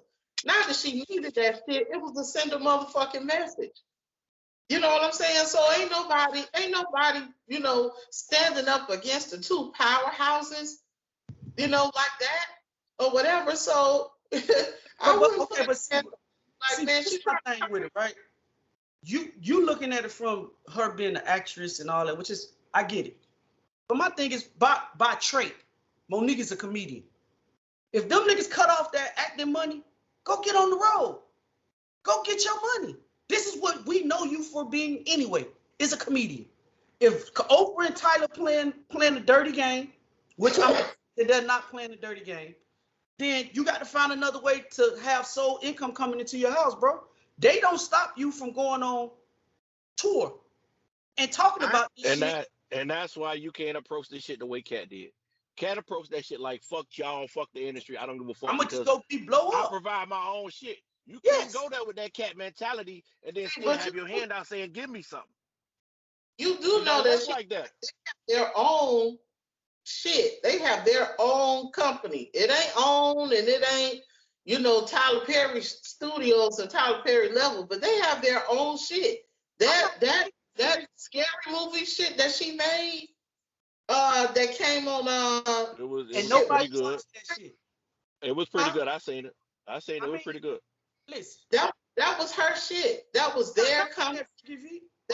Not that she needed that shit. It was to send a motherfucking message. You know what I'm saying? So ain't nobody, standing up against the two powerhouses, like that or whatever. So I wouldn't put it like, man, she's trying with it, right? You looking at it from her being an actress and all that, which is, I get it. But my thing is, by trait, Monique is a comedian. If them niggas cut off that acting money, go get on the road. Go get your money. This is what we know you for being anyway, is a comedian. If Oprah and Tyler playing the dirty game, which they're not playing the dirty game, then you got to find another way to have sole income coming into your house, bro. They don't stop you from going on tour and talking about this shit. And that's why you can't approach this shit the way Cat did. Cat approach that shit like, fuck y'all, fuck the industry. I don't give a fuck. I'm gonna just go blow up. I provide my own shit. You can't go there with that Cat mentality and then still have your hand out saying, give me something. You do know that shit like that. They have their own shit. They have their own company. It ain't owned and it ain't, Tyler Perry Studios or Tyler Perry level, but they have their own shit. That scary movie shit that she made, that came on it was nobody pretty good. That shit. It was pretty good. I seen it. It was pretty good. Listen, that was her shit. That was their company.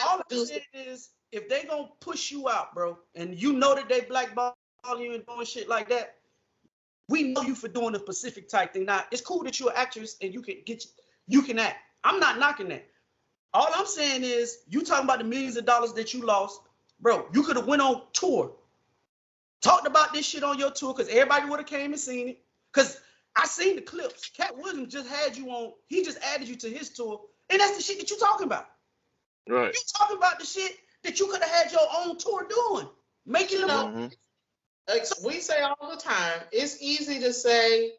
All I'm saying is, if they gonna push you out, bro, and you know that they blackball you and doing shit like that, we know you for doing a specific type thing. Now, it's cool that you're an actress and you can act. I'm not knocking that. All I'm saying is, you talking about the millions of dollars that you lost, bro. You could have went on tour, talked about this shit on your tour, because everybody would have came and seen it. Because I seen the clips. Cat Williams just had you on. He just added you to his tour, and that's the shit that you talking about. Right. You talking about the shit that you could have had your own tour doing, making them. Like we say all the time, it's easy to say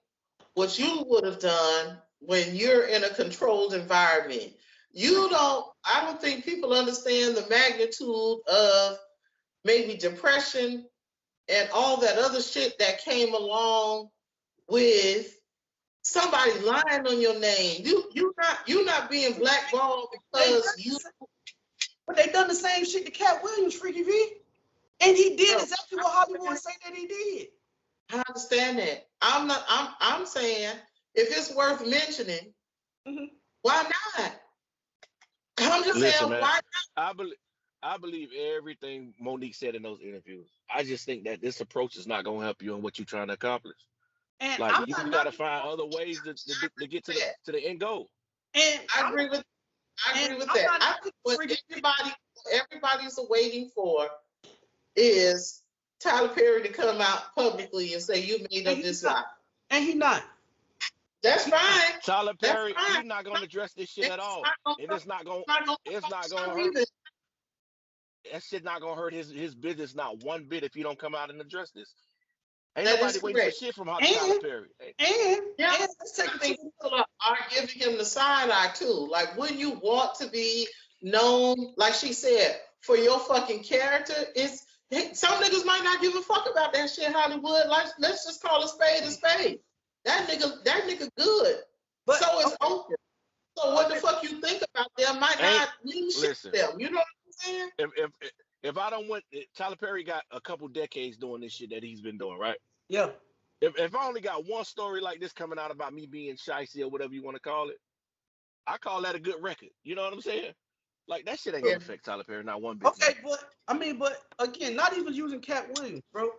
what you would have done when you're in a controlled environment. I don't think people understand the magnitude of maybe depression and all that other shit that came along with somebody lying on your name. You're not being blackballed because you. But they done the same shit to Cat Williams, Freaky V, and he did exactly what Hollywood say that he did. I understand that. I'm saying, if it's worth mentioning, why not? I'm just saying, man, why not? I believe everything Monique said in those interviews. I just think that this approach is not going to help you in what you're trying to accomplish. And like, you got to find other ways to get to the end goal. And I agree with that. I think what everybody's waiting for is Tyler Perry to come out publicly and say, you made up this lie. And he not. That's fine. Tyler Perry, he's not going to address this shit at all. And it's not going to hurt. That shit not going to hurt his business not one bit if he don't come out and address this. Ain't nobody waiting for shit from Tyler Perry. People are giving him the side eye too. Like, wouldn't you want to be known, like she said, for your fucking character? Some niggas might not give a fuck about that shit, Hollywood. Like, let's just call a spade a spade. That nigga good. But So it's okay, Oprah. So what the okay, fuck you think about them might Ain't not mean shit to listen. them. You know what I'm saying? If I don't want Tyler Perry got a couple decades doing this shit that he's been doing, right? yeah, If I only got one story like this coming out about me being shicey or whatever you want to call it, I call that a good record. You know what I'm saying? Like that shit ain't Yeah. gonna affect Tyler Perry not one bit, man. okay, but I mean, but again, not even using Cat Williams, bro.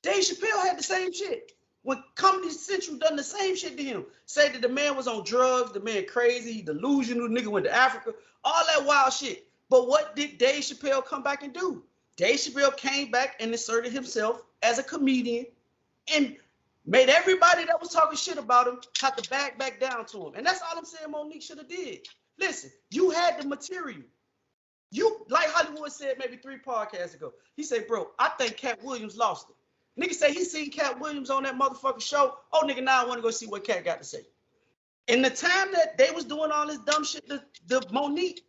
Dave Chappelle had the same shit. When Comedy Central done the same shit to him, say that the man was on drugs, the man crazy, he delusional, nigga went to Africa, all that wild shit. But what did Dave Chappelle come back and do? Dave Chappelle came back and asserted himself as a comedian and made everybody that was talking shit about him have to back down to him. And that's all I'm saying Monique should have did. Listen, you had the material. You, like Hollywood said maybe 3 podcasts ago, he said, bro, I think Cat Williams lost it. Nigga say he seen Cat Williams on that motherfucking show. Oh, nigga, now I want to go see what Cat got to say. In the time that they was doing all this dumb shit, the Monique,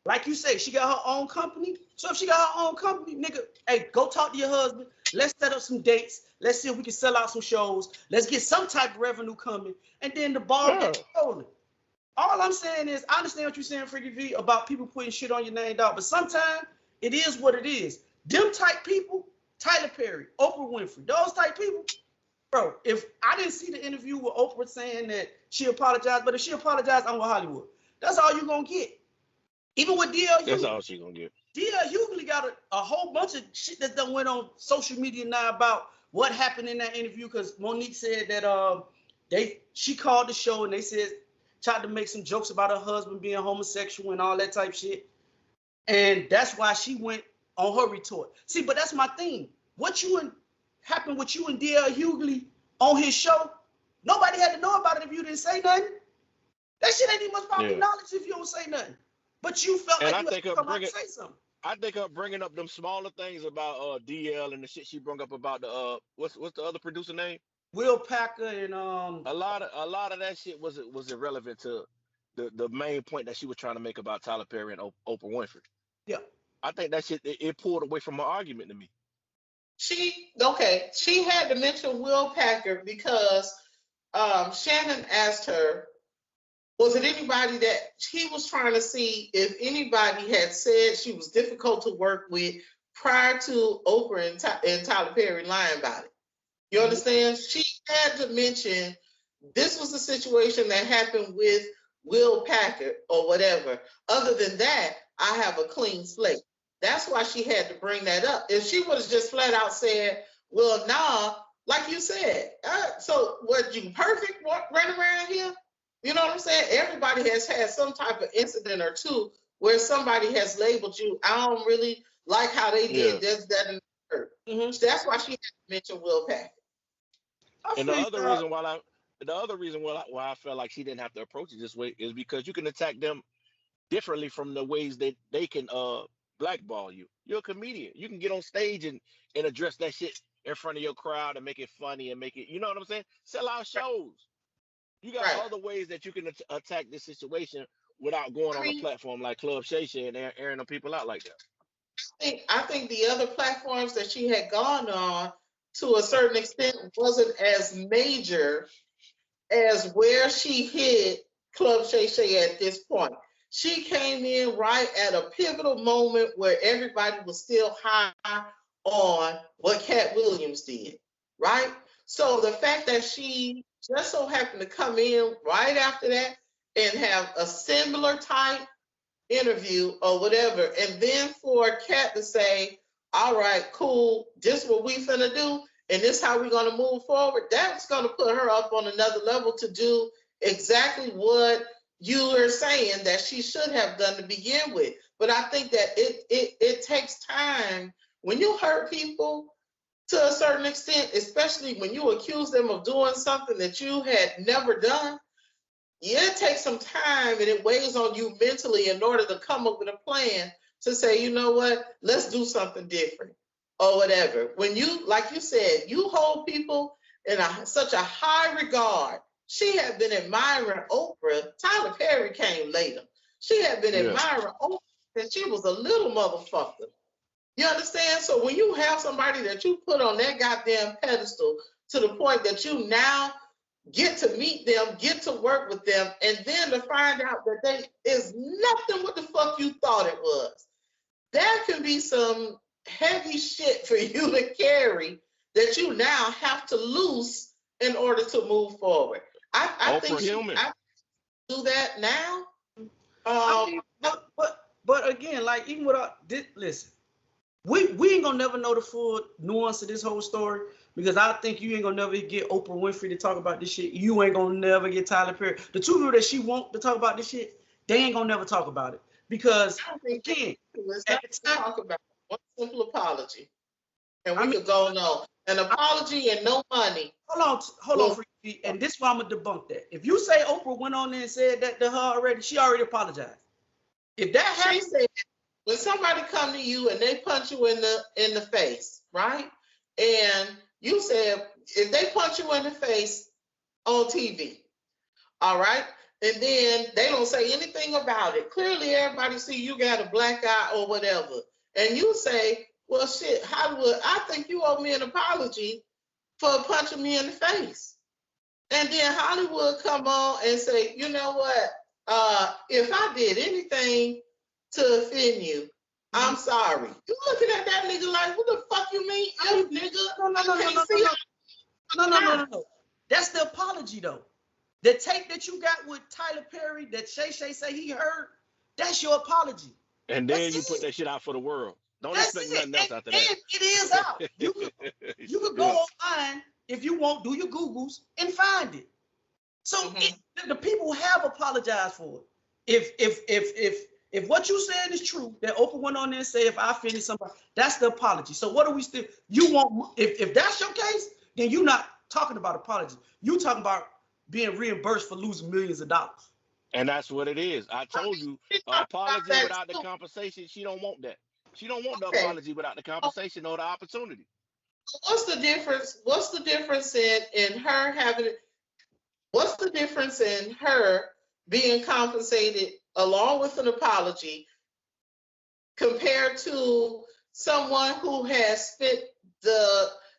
like you say, she got her own company. So if she got her own company, nigga, hey, go talk to your husband. Let's set up some dates. Let's see if we can sell out some shows. Let's get some type of revenue coming. And then the ball Yeah. gets rolling. All I'm saying is, I understand what you're saying, Freaky V, about people putting shit on your name, dog. But sometimes it is what it is. Them type people, Tyler Perry, Oprah Winfrey, those type people, bro. If I didn't see the interview with Oprah saying that she apologized, but if she apologized, I'm with Hollywood. That's all you're gonna get. Even with DL That's Hughley. all she gonna get. DL Hughley got a whole bunch of shit that done went on social media now about what happened in that interview, because Monique said that she called the show and they said tried to make some jokes about her husband being homosexual and all that type shit. And that's why she went on her retort. See, but that's my thing. What happened with you and DL Hughley on his show, nobody had to know about it if you didn't say nothing. That shit ain't even much public Yeah. knowledge if you don't say nothing. But you felt And like I you had think to her come out and bringing, say something. I think her bringing up them smaller things about DL and the shit she brought up about the what's the other producer name? Will Packer and A lot of that shit was irrelevant to the main point that she was trying to make about Tyler Perry and Oprah Winfrey. yeah. I think that shit it pulled away from her argument to me. She had to mention Will Packer because Shannon asked her, was it anybody that he was trying to see if anybody had said she was difficult to work with prior to Oprah and Tyler Perry lying about it. You understand? She had to mention this was the situation that happened with Will Packer or whatever. Other than that, I have a clean slate. That's why she had to bring that up. If she would have just flat out said, well, nah, like you said, so what, you perfect running around here? You know what I'm saying? Everybody has had some type of incident or two where somebody has labeled you, I don't really like how they did this, that, and the third. That's why she had to mention Will Packer. And the other reason why I felt like she didn't have to approach it this way is because you can attack them differently from the ways that they can blackball you. You're a comedian. You can get on stage and address that shit in front of your crowd and make it funny and make it, you know what I'm saying? Sell out shows. You got other ways that you can attack this situation without going on a platform like Club Shay Shay and airing them people out like that. I think the other platforms that she had gone on to a certain extent wasn't as major as where she hit Club Shay Shay at this point. She came in right at a pivotal moment where everybody was still high on what Cat Williams did, right? So the fact that she just so happened to come in right after that and have a similar type interview or whatever, and then for Cat to say, all right, cool, this is what we finna do, and this is how we're gonna move forward, that's gonna put her up on another level to do exactly what you are saying that she should have done to begin with. But I think that it takes time when you hurt people to a certain extent, especially when you accuse them of doing something that you had never done. Yeah, it takes some time and it weighs on you mentally in order to come up with a plan to say, you know what, let's do something different or whatever. When you, like you said, you hold people in such a high regard. She had been admiring Oprah. Tyler Perry came later. She had been admiring Oprah since she was a little motherfucker. You understand? So when you have somebody that you put on that goddamn pedestal to the point that you now get to meet them, get to work with them, and then to find out that they is nothing what the fuck you thought it was. That can be some heavy shit for you to carry that you now have to loose in order to move forward. I think I do that now. But again, like even without this, listen, we ain't gonna never know the full nuance of this whole story, because I think you ain't gonna never get Oprah Winfrey to talk about this shit. You ain't gonna never get Tyler Perry. The two people that she want to talk about this shit, they ain't gonna never talk about it, because again, at the time, talk about one simple apology, and we could go on an apology and no money. Hold on, Freaky, and this is why I'm gonna debunk that. If you say Oprah went on there and said that to her already, she already apologized. If that happens, when somebody come to you and they punch you in the face, right? And you said if they punch you in the face on TV, all right, and then they don't say anything about it. Clearly, everybody see you got a black eye or whatever, and you say, "Well, shit, Hollywood, I think you owe me an apology for punching me in the face." And then Hollywood come on and say, "You know what? If I did anything to offend you, I'm sorry." You looking at that nigga like, what the fuck you mean? No. That's the apology though. The tape that you got with Tyler Perry that Shay say he heard, that's your apology. And then you put that shit out for the world. Don't expect nothing else after that. And it is out. You could go online if you want, do your Googles and find it. So the people have apologized for it. If what you said is true, that Oprah went on there and said, if I offended somebody, that's the apology. So what do we still, you want, if that's your case, then you're not talking about apology. You talking about being reimbursed for losing millions of dollars. And that's what it is. I told you, apology without the compensation, she don't want that. She don't want the apology without the compensation or the opportunity. What's the difference? What's the difference in her having, what's the difference in her being compensated along with an apology compared to someone who has spent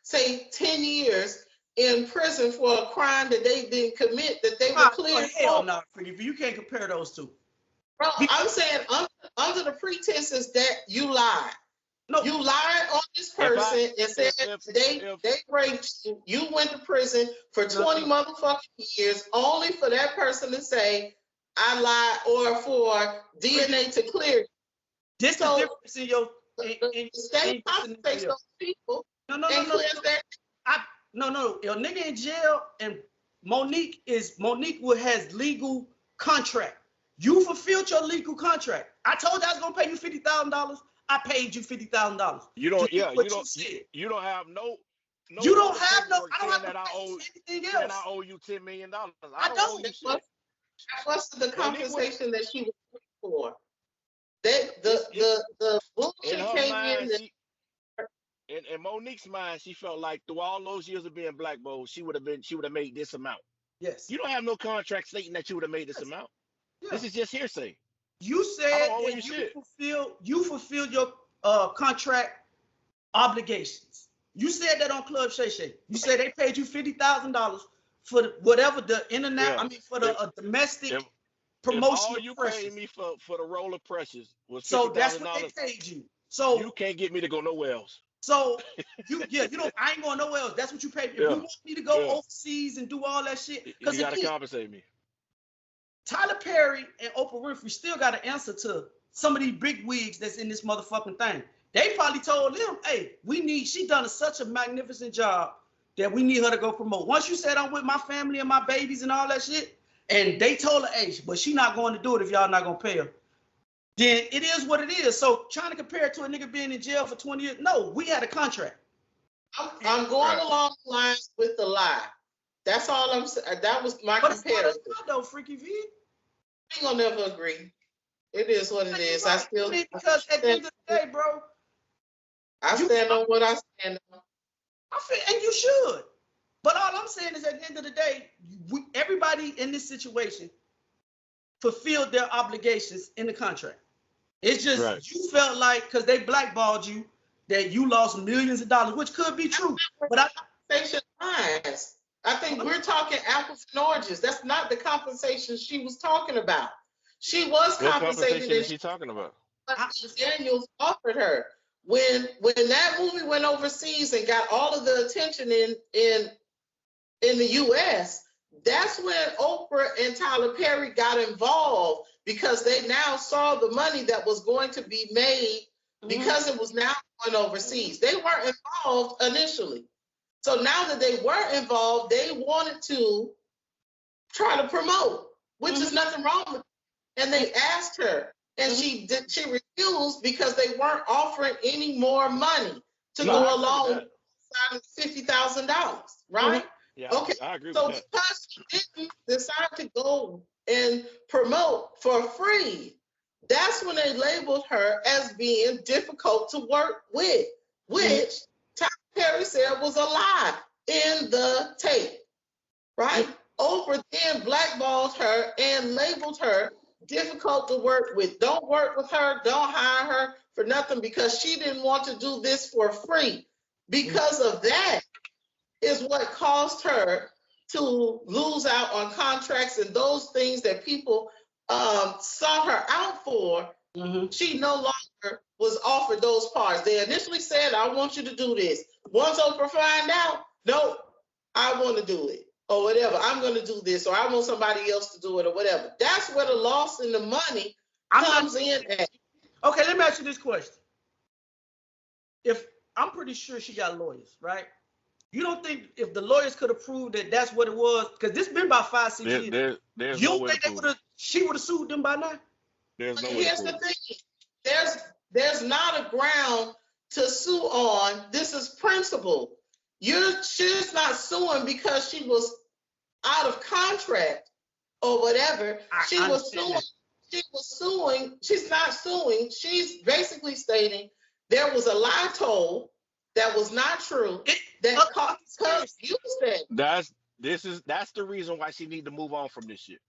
say 10 years in prison for a crime that they didn't commit, that they were cleared for? Hell no, you can't compare those two. Bro, I'm saying under the pretenses that you lied. No, you lied on this person and said they raped you. You went to prison for 20 motherfucking years only for that person to say, I lied, or for DNA to clear. This is the difference in your the state compensates those people. No. Your nigga in jail, and Monique has legal contract. You fulfilled your legal contract. I told you I was gonna pay you $50,000. I paid you $50,000. You don't have no. You don't have no. I don't have that to owe anything else. And I owe you $10 million. I don't. What's the compensation that she was looking for? The bullshit came in. In Monique's mind, she felt like through all those years of being blackballed, she would have made this amount. Yes. You don't have no contract stating that you would have made this amount. Yeah. This is just hearsay. You said that you fulfilled your contract obligations. You said that on Club Shay Shay. You said they paid you $50,000 for whatever the internet. Yeah. I mean, for the domestic promotion. All you paid me for the roll of pressures was $50,000. So that's what they paid you. So you can't get me to go nowhere else. So I ain't going nowhere else. That's what you paid me. If you want me to go overseas and do all that shit, because you gotta compensate me. Tyler Perry and Oprah Winfrey still got to answer to some of these big wigs that's in this motherfucking thing. They probably told them, hey, she done such a magnificent job that we need her to go promote. Once you said I'm with my family and my babies and all that shit, and they told her, hey, but she not going to do it if y'all not going to pay her, then it is what it is. So trying to compare it to a nigga being in jail for 20 years, no, we had a contract. I'm going along the lines with the lie. That's all I'm saying. That was my comparison. Though, Freaky V. I ain't gonna never agree. It is what it is. I still because at the end of the day, bro, I stand on what I stand on. I feel, and you should. But all I'm saying is, at the end of the day, everybody in this situation fulfilled their obligations in the contract. It's just you felt like because they blackballed you that you lost millions of dollars, which could be true. But compensation lies. I think we're talking apples and oranges. That's not the compensation she was talking about. She was What compensated, compensation is and she talking about? Daniels offered her. When that movie went overseas and got all of the attention in the US, that's when Oprah and Tyler Perry got involved because they now saw the money that was going to be made because it was now going overseas. They weren't involved initially. So now that they were involved, they wanted to try to promote, which is nothing wrong with it. And they asked her, and she refused because they weren't offering any more money to go along with $50,000, right? Yeah, Okay. I agree So with that. because she didn't decide to go and promote for free, that's when they labeled her as being difficult to work with, which Tyler Perry said was a lie in the tape, right? Oprah then blackballed her and labeled her difficult to work with. Don't work with her. Don't hire her for nothing because she didn't want to do this for free. Because of that is what caused her to lose out on contracts and those things that people sought her out for. She no longer was offered those parts. They initially said, I want you to do this. Once Oprah find out, no, I want to do it. Or whatever, I'm going to do this, or I want somebody else to do it, or whatever. That's where the loss in the money comes in at. Okay, let me ask you this question. If I'm pretty sure she got lawyers, right? You don't think if the lawyers could have proved that that's what it was, because this been about 5-6 years. There's You no don't way think to prove it. she would have sued them by now? There's no way to Here's prove the it. thing. There's not a ground to sue on. This is principle. She's not suing because she was out of contract or whatever. She was suing. She's not suing. She's basically stating there was a lie told that was not true. That caused you said. That's the reason why she need to move on from this shit.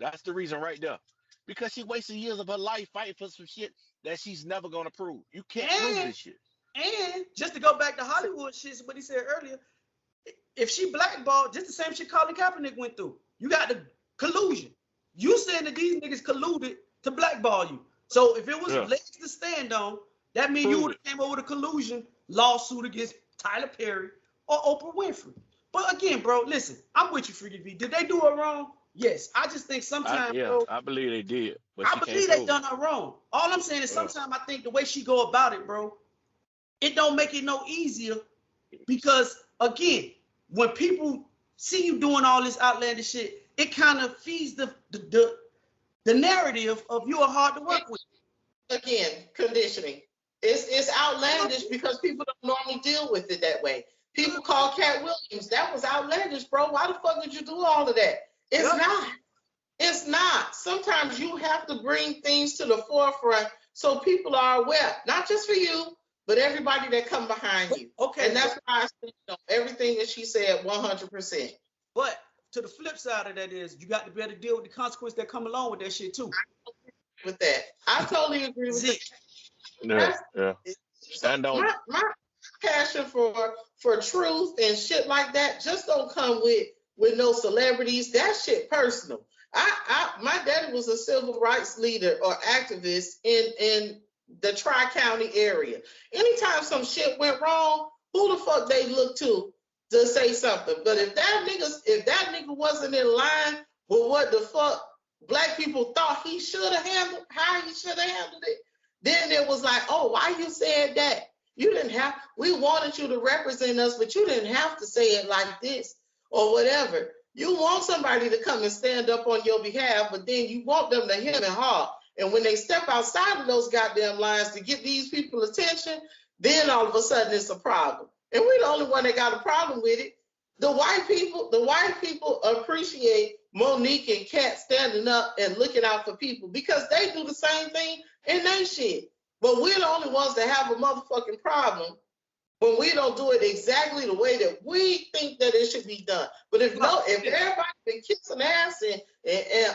That's the reason right there. Because she wasted years of her life fighting for some shit that she's never gonna prove. You can't prove this shit. And just to go back to Hollywood shit, what he said earlier, if she blackballed, just the same shit Colin Kaepernick went through. You got the collusion. You saying that these niggas colluded to blackball you. So if it was legs to stand on, that means you would have came over with a collusion lawsuit against Tyler Perry or Oprah Winfrey. But again, bro, listen, I'm with you, Freaky V. Did they do it wrong? Yes. I just think sometimes, bro. I believe they did. But I believe they done her wrong. All I'm saying is sometimes I think the way she go about it, bro, it don't make it no easier because, again, when people see you doing all this outlandish shit, it kind of feeds the narrative of you are hard to work with. Again, conditioning. It's outlandish because people don't normally deal with it that way. People call Cat Williams. That was outlandish, bro. Why the fuck did you do all of that? It's not. It's not. Sometimes you have to bring things to the forefront so people are aware, not just for you, but everybody that come behind you. Okay. And that's why I said, everything that she said 100%. But to the flip side of that is you got to be able to deal with the consequences that come along with that shit too. With that. I totally agree with that. Yeah. So my passion for truth and shit like that just don't come with no celebrities. That shit personal. My daddy was a civil rights leader or activist in the Tri-County area. Anytime some shit went wrong, who the fuck they look to say something? But if that nigga wasn't in line with what the fuck black people thought he should have handled, how he should have handled it, then it was like, oh, why you said that? You didn't have, we wanted you to represent us, but you didn't have to say it like this or whatever. You want somebody to come and stand up on your behalf, but then you want them to hem and haw. And when they step outside of those goddamn lines to get these people attention, then all of a sudden it's a problem. And we're the only one that got a problem with it. The white people appreciate Monique and Kat standing up and looking out for people because they do the same thing in their shit. But we're the only ones that have a motherfucking problem when we don't do it exactly the way that we think that it should be done. But if everybody been kissing ass and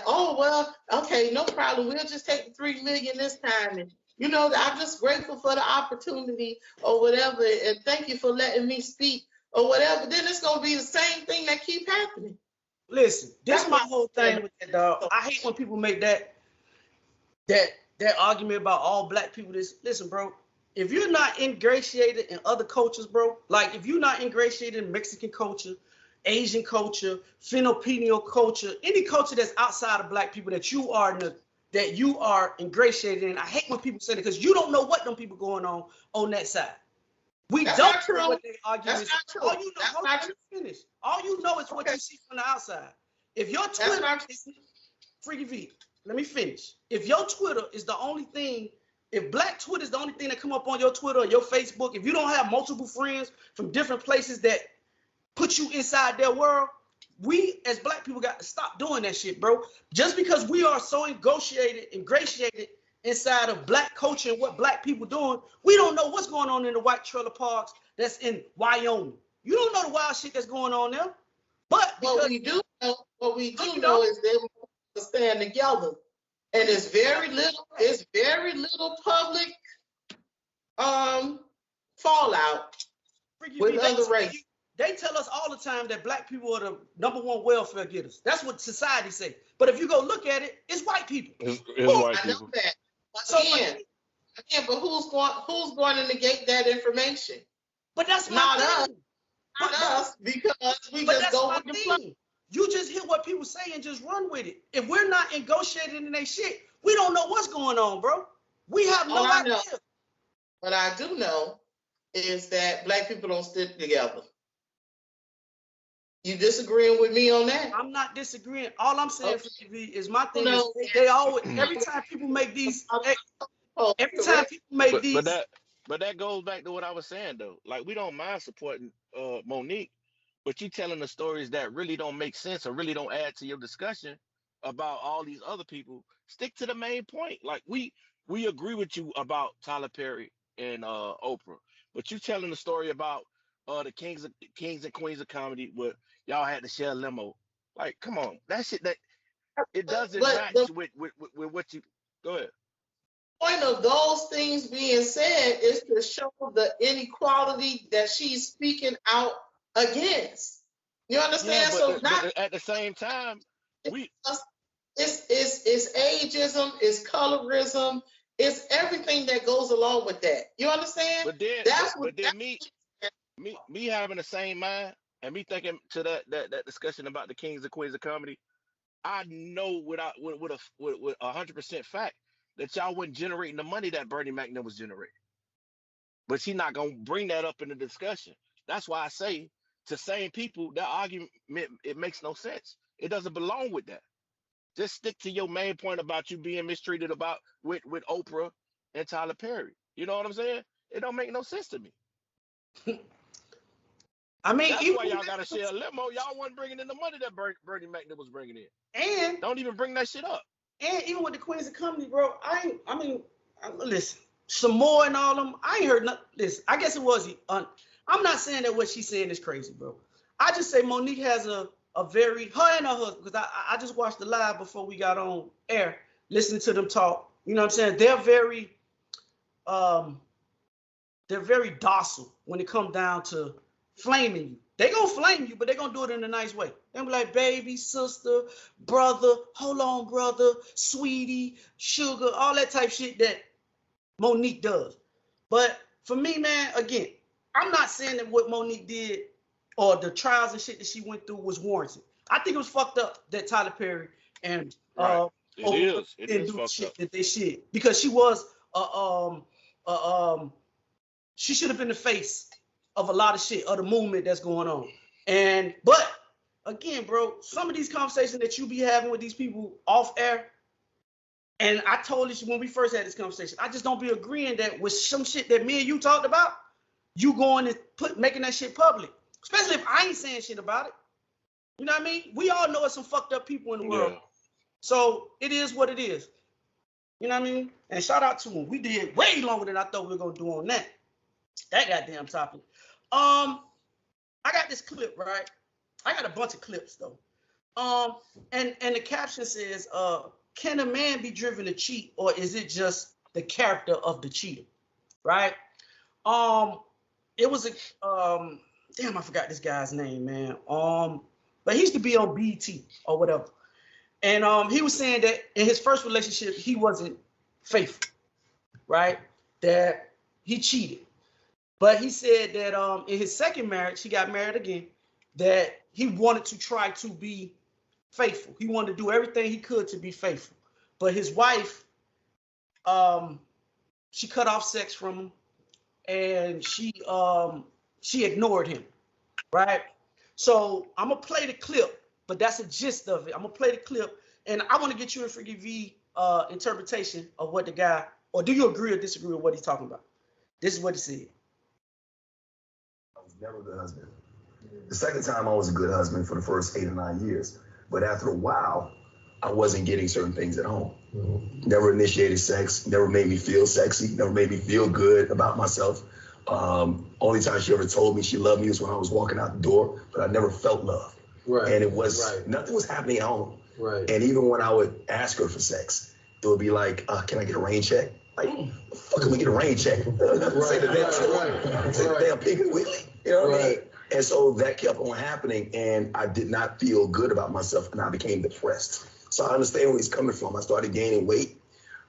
oh well, okay, no problem, we'll just take the $3 million this time, and I'm just grateful for the opportunity or whatever, and thank you for letting me speak or whatever, then it's gonna be the same thing that keep happening. Listen, this That's is my what whole I'm saying. thing with that, dog. I hate when people make that argument about all black people. Listen, bro. If you're not ingratiated in other cultures, bro, like if you're not ingratiated in Mexican culture, Asian culture, Filipino culture, any culture that's outside of black people that you are ingratiated in, I hate when people say that because you don't know what them people going on that side. We That's don't not true. know what their arguments. That's not true. All you know, That's hold not on, true. finish. All you know is what Okay. you see from the outside. If your That's Twitter not is Freaky V, let me finish. If your Twitter is the only thing, if black Twitter is the only thing that come up on your Twitter or your Facebook, if you don't have multiple friends from different places that put you inside their world, we as black people got to stop doing that shit, bro. Just because we are so ingratiated inside of black culture and what black people doing, we don't know what's going on in the white trailer parks that's in Wyoming. You don't know the wild shit that's going on there. But what we do know is they will stand together. And it's very little public fallout with other races. They tell us all the time that black people are the #1 welfare getters. That's what society say. But if you go look at it, it's white people. It's white I know people. that. But So again, but who's going to negate that information? But that's Not my us. thing. Not us, because we But just that's go my with the flow. thing. You just hear what people say and just run with it. If we're not negotiating in their shit, we don't know what's going on, bro. We have no idea. What I do know is that black people don't stick together. You disagreeing with me on that? I'm not disagreeing. All I'm saying, Okay. Freaky V, is my thing No. is they always every time people make these But that goes back to what I was saying though. Like we don't mind supporting Monique, but you telling the stories that really don't make sense or really don't add to your discussion about all these other people. Stick to the main point. Like we agree with you about Tyler Perry and Oprah, but you telling the story about the kings and queens of comedy where y'all had to share a limo. Like, come on, that shit that it doesn't match with what you. Go ahead. Point of those things being said is to show the inequality that she's speaking out against. You understand? Yeah, but at the same time, it's ageism, it's colorism, it's everything that goes along with that. You understand? But then me having the same mind and me thinking to that discussion about the kings and queens of comedy, I know with 100% fact that y'all wasn't generating the money that Bernie Mac was generating. But she's not gonna bring that up in the discussion. That's why I say to same people that argument it makes no sense. It doesn't belong with that. Just stick to your main point about you being mistreated with Oprah and Tyler Perry. You know what I'm saying? It don't make no sense to me. I mean, that's why y'all gotta share a limo. Y'all wasn't bringing in the money that Bernie Mac was bringing in. And don't even bring that shit up. And even with the Queens of Comedy, bro, listen, some more and all them, I ain't heard nothing. Listen, I guess it was, I'm not saying that what she's saying is crazy, bro. I just say Monique has a very, her and her husband, because I just watched the live before we got on air, listening to them talk. You know what I'm saying? They're very docile when it comes down to flaming you. They gonna flame you, but they gonna do it in a nice way. They be like, baby, sister, brother, hold on, brother, sweetie, sugar, all that type shit that Monique does. But for me, man, again, I'm not saying that what Monique did or the trials and shit that she went through was warranted. I think it was fucked up that Tyler Perry and it is fucked shit up. that they shit, because she was she should have been the face of a lot of shit, of the movement that's going on. But again, bro, some of these conversations that you be having with these people off air, and I told you when we first had this conversation, I just don't be agreeing that with some shit that me and you talked about, you going and making that shit public, especially if I ain't saying shit about it. You know what I mean? We all know it's some fucked up people in the world. So it is what it is. You know what I mean? And shout out to them. We did way longer than I thought we were gonna do on that goddamn topic. I got this clip, right? I got a bunch of clips though. And the caption says, can a man be driven to cheat, or is it just the character of the cheater? Right? It was damn, I forgot this guy's name, man. But he used to be on BT or whatever. And he was saying that in his first relationship, he wasn't faithful, right? That he cheated. But he said that in his second marriage, he got married again, that he wanted to try to be faithful. He wanted to do everything he could to be faithful. But his wife, she cut off sex from him, and she ignored him, right? So I'm gonna play the clip, but that's a gist of it. I'm gonna play the clip, and I want to get your Freaky V interpretation of what the guy, or do you agree or disagree with what he's talking about? This is what he said. I was never a good husband. The second time I was a good husband for the first 8 or 9 years, but after a while, I wasn't getting certain things at home. Never initiated sex, never made me feel sexy, never made me feel good about myself. Only time she ever told me she loved me was when I was walking out the door, but I never felt love. Right. And it was, nothing was happening at home. Right. And even when I would ask her for sex, it would be like, can I get a rain check? Like, the fuck can we get a rain check? Say the damn Piggly Wiggly. You know what I mean? And so that kept on happening, and I did not feel good about myself, and I became depressed. So I understand where he's coming from. I started gaining weight,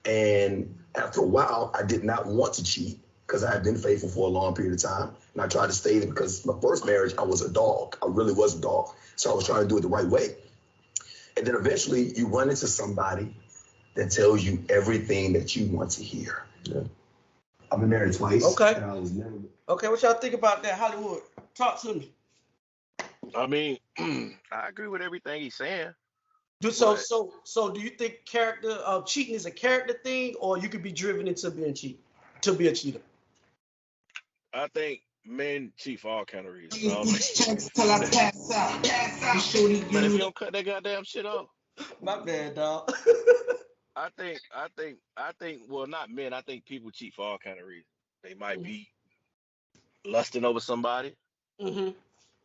and after a while, I did not want to cheat because I had been faithful for a long period of time, and I tried to stay there because my first marriage, I was a dog. I really was a dog. So I was trying to do it the right way. And then eventually, you run into somebody that tells you everything that you want to hear. Yeah. I've been married twice. Okay. And I was never... Okay, what y'all think about that, Hollywood? Talk to me. I mean, I agree with everything he's saying. So do you think cheating is a character thing, or you could be driven into being to be a cheater? I think men cheat for all kind of reasons. Till I pass out. But if you don't cut that goddamn shit off. My bad, dog. I think, well, not men. I think people cheat for all kind of reasons. They might be lusting over somebody. Mm-hmm.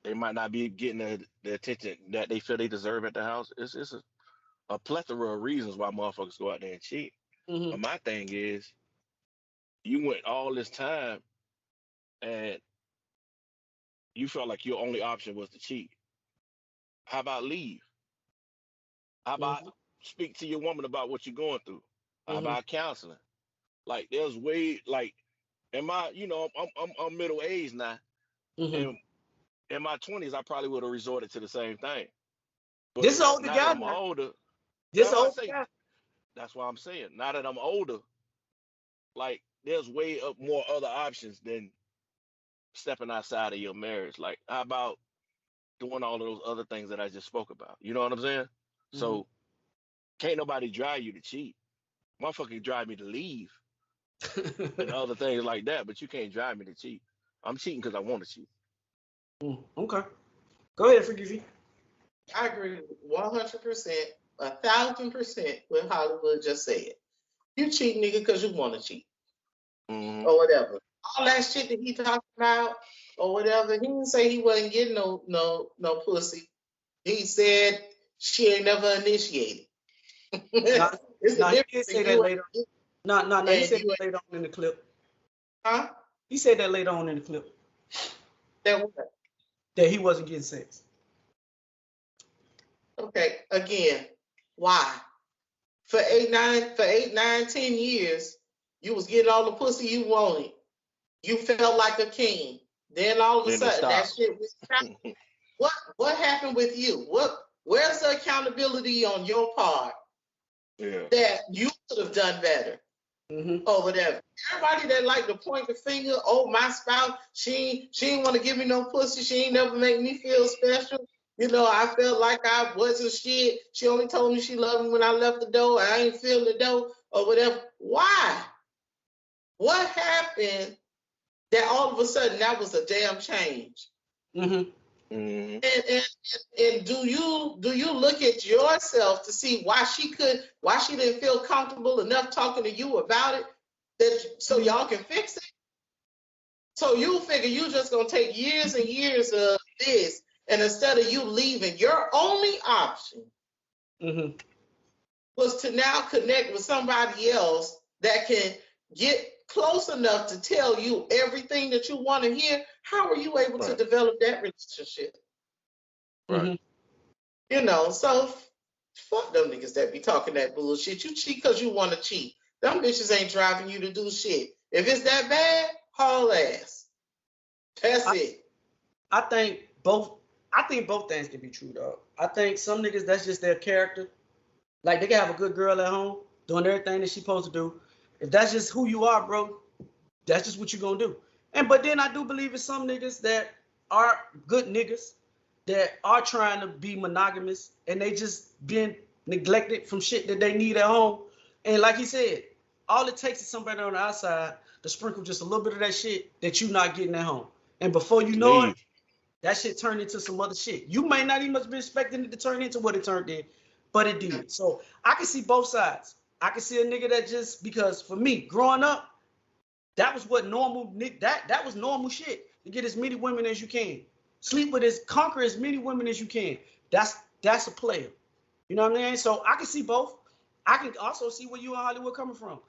They might not be getting the attention that they feel they deserve at the house. It's a plethora of reasons why motherfuckers go out there and cheat. Mm-hmm. But my thing is, you went all this time and you felt like your only option was to cheat. How about leave? How about speak to your woman about what you're going through? How about counseling? Like, there's way, like, I'm middle aged now, and in my 20s I probably would have resorted to the same thing. But this older now guy. that I'm older. This older guy. That's why I'm saying. Now that I'm older, like, there's way more other options than stepping outside of your marriage. Like, how about doing all of those other things that I just spoke about? You know what I'm saying? So can't nobody drive you to cheat. Motherfucker can drive me to leave and other things like that, but you can't drive me to cheat. I'm cheating because I want to cheat. Okay. Go ahead, Freaky V. I agree 100%, 1,000% with Hollywood just said. You cheat, nigga, because you want to cheat. Or whatever. All that shit that he talking about or whatever, he didn't say he wasn't getting no pussy. He said she ain't never initiated. It's a difference. He did say that later. No, he said that later on in the clip. Huh? He said that later on in the clip. That what? That he wasn't getting sex. Okay, again, why? For 8, 9, 10 years, you was getting all the pussy you wanted. You felt like a king. Then all of a sudden, that shit was what happened with you? Where's the accountability on your part that you could have done better? Or whatever. Everybody that like to point the finger, oh, my spouse, she ain't want to give me no pussy. She ain't never make me feel special. You know, I felt like I wasn't shit. She only told me she loved me when I left the door. I ain't feel the door or whatever. Why? What happened that all of a sudden that was a damn change? And do you look at yourself to see why she didn't feel comfortable enough talking to you about it so y'all can fix it? So you figure you just gonna take years and years of this, and instead of you leaving, your only option was to now connect with somebody else that can get close enough to tell you everything that you want to hear, how are you able to Right. develop that relationship? Right. You know, so fuck them niggas that be talking that bullshit. You cheat because you want to cheat. Them bitches ain't driving you to do shit. If it's that bad, haul ass. That's it. I think both things can be true though. I think some niggas, that's just their character. Like they can have a good girl at home doing everything that she's supposed to do. If that's just who you are, bro, that's just what you're gonna do. But then I do believe in some niggas that are good niggas that are trying to be monogamous and they just being neglected from shit that they need at home. And like he said, all it takes is somebody on the outside to sprinkle just a little bit of that shit that you're not getting at home. And before you know it, that shit turned into some other shit. You may not even be expecting it to turn into what it turned in, but it did. So I can see both sides. I can see a nigga that just, because for me, growing up, that was what normal, that was normal shit. To get as many women as you can. Sleep with conquer as many women as you can. That's a player. You know what I mean? So I can see both. I can also see where you in Hollywood coming from.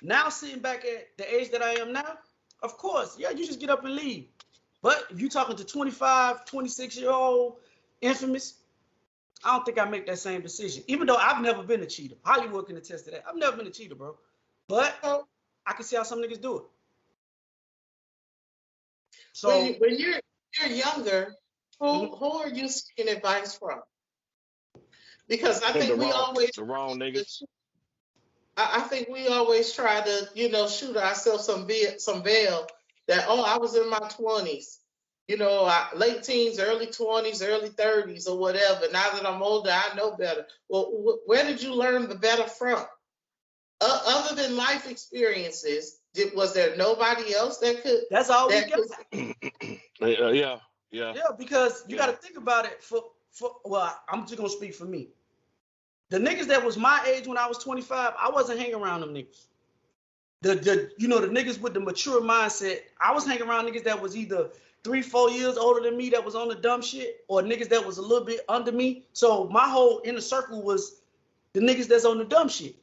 Now sitting back at the age that I am now, of course, yeah, you just get up and leave. But if you're talking to 25, 26-year-old infamous, I don't think I make that same decision. Even though I've never been a cheater. Hollywood can attest to that. I've never been a cheater, bro. But I can see how some niggas do it. So when you're younger, who are you seeking advice from? Because I think we always the wrong niggas. I think we always try to, you know, shoot ourselves some veil that, oh, I was in my 20s, you know, late teens, early 20s, early 30s or whatever. Now that I'm older, I know better. Well, where did you learn the better from? Other than life experiences, was there nobody else that could? That's all we got. Yeah, because you got to think about it. Well, I'm just gonna speak for me. The niggas that was my age when I was 25, I wasn't hanging around them niggas. The niggas with the mature mindset, I was hanging around niggas that was either 3-4 years older than me that was on the dumb shit, or niggas that was a little bit under me. So my whole inner circle was the niggas that's on the dumb shit.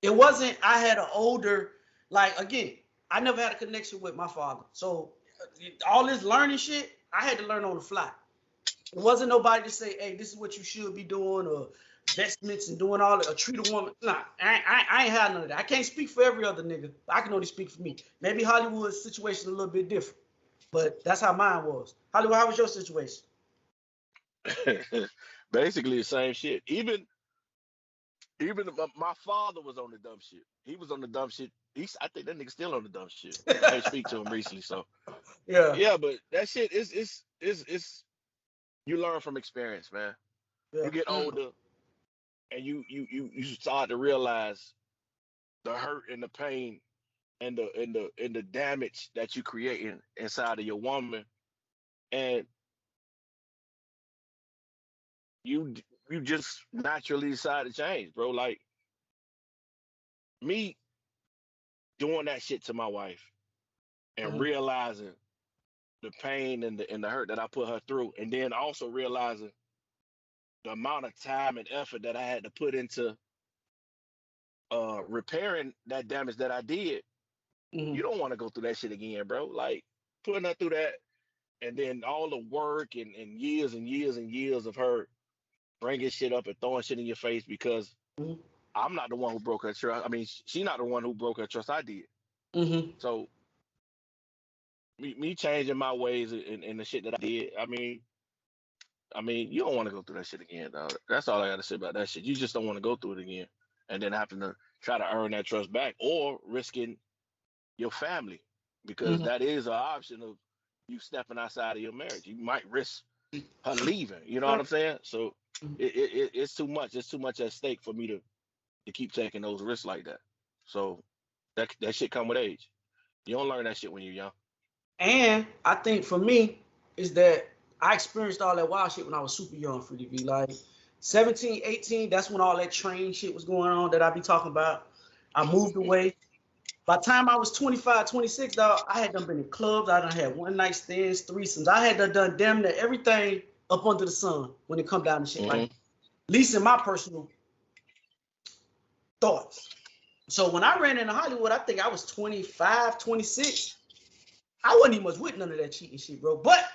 It wasn't I had an older, like, again, I never had a connection with my father. So all this learning shit, I had to learn on the fly. It wasn't nobody to say, hey, this is what you should be doing, or investments and doing all that, or treat a woman. Nah, I ain't had none of that. I can't speak for every other nigga. I can only speak for me. Maybe Hollywood's situation a little bit different, but that's how mine was. Hollywood, how was your situation? Basically the same shit. Even my father was on the dumb shit. He was on the dumb shit. I think that nigga still on the dumb shit. I ain't speak to him recently, so yeah. But that shit is you learn from experience, man. Yeah. You get older, and you start to realize the hurt and the pain and the damage that you creating inside of your woman, and you just naturally decide to change, bro. Like me doing that shit to my wife and realizing the pain and the hurt that I put her through, and then also realizing the amount of time and effort that I had to put into repairing that damage that I did. You don't want to go through that shit again, bro. Like putting her through that, and then all the work and years and years and years of her bringing shit up and throwing shit in your face because I'm not the one who broke her trust. I mean, she's not the one who broke her trust. I did. So me changing my ways and the shit that I did. I mean, you don't want to go through that shit again, dog. That's all I got to say about that shit. You just don't want to go through it again, and then having to try to earn that trust back, or risking your family, because that is an option of you stepping outside of your marriage. You might risk her leaving. You know what I'm saying? So it's too much. It's too much at stake for me to keep taking those risks like that. So that shit come with age. You don't learn that shit when you're young. And I think for me is that I experienced all that wild shit when I was super young, for DV. Like 17, 18, that's when all that train shit was going on that I be talking about. I moved away. By the time I was 25, 26, dog, I had done been in clubs. I done had one night stands, threesomes. I had done damn near everything up under the sun when it come down to shit. Like, at least in my personal thoughts. So when I ran into Hollywood, I think I was 25, 26. I wasn't even much with none of that cheating shit, bro. But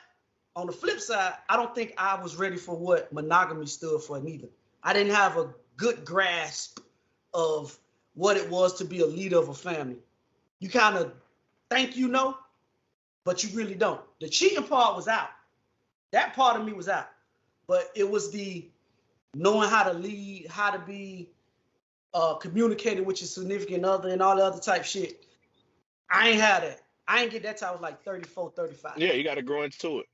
on the flip side, I don't think I was ready for what monogamy stood for neither. I didn't have a good grasp of what it was to be a leader of a family. You kind of think you know, but you really don't. The cheating part was out. That part of me was out. But it was the knowing how to lead, how to be communicating with your significant other and all the other type shit. I ain't had that. I ain't get that till I was like 34, 35. Yeah, you got to grow into it.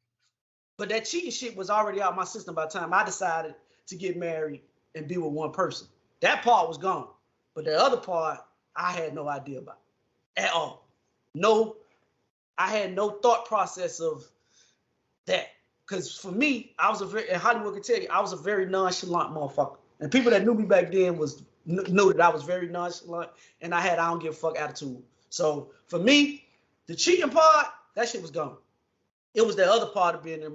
But that cheating shit was already out my system by the time I decided to get married and be with one person. That part was gone. But the other part, I had no idea about at all. No, I had no thought process of that. Because for me, I was and Hollywood can tell you, I was a very nonchalant motherfucker. And people that knew me back then knew that I was very nonchalant and I don't give a fuck attitude. So for me, the cheating part, that shit was gone. It was the other part of being in a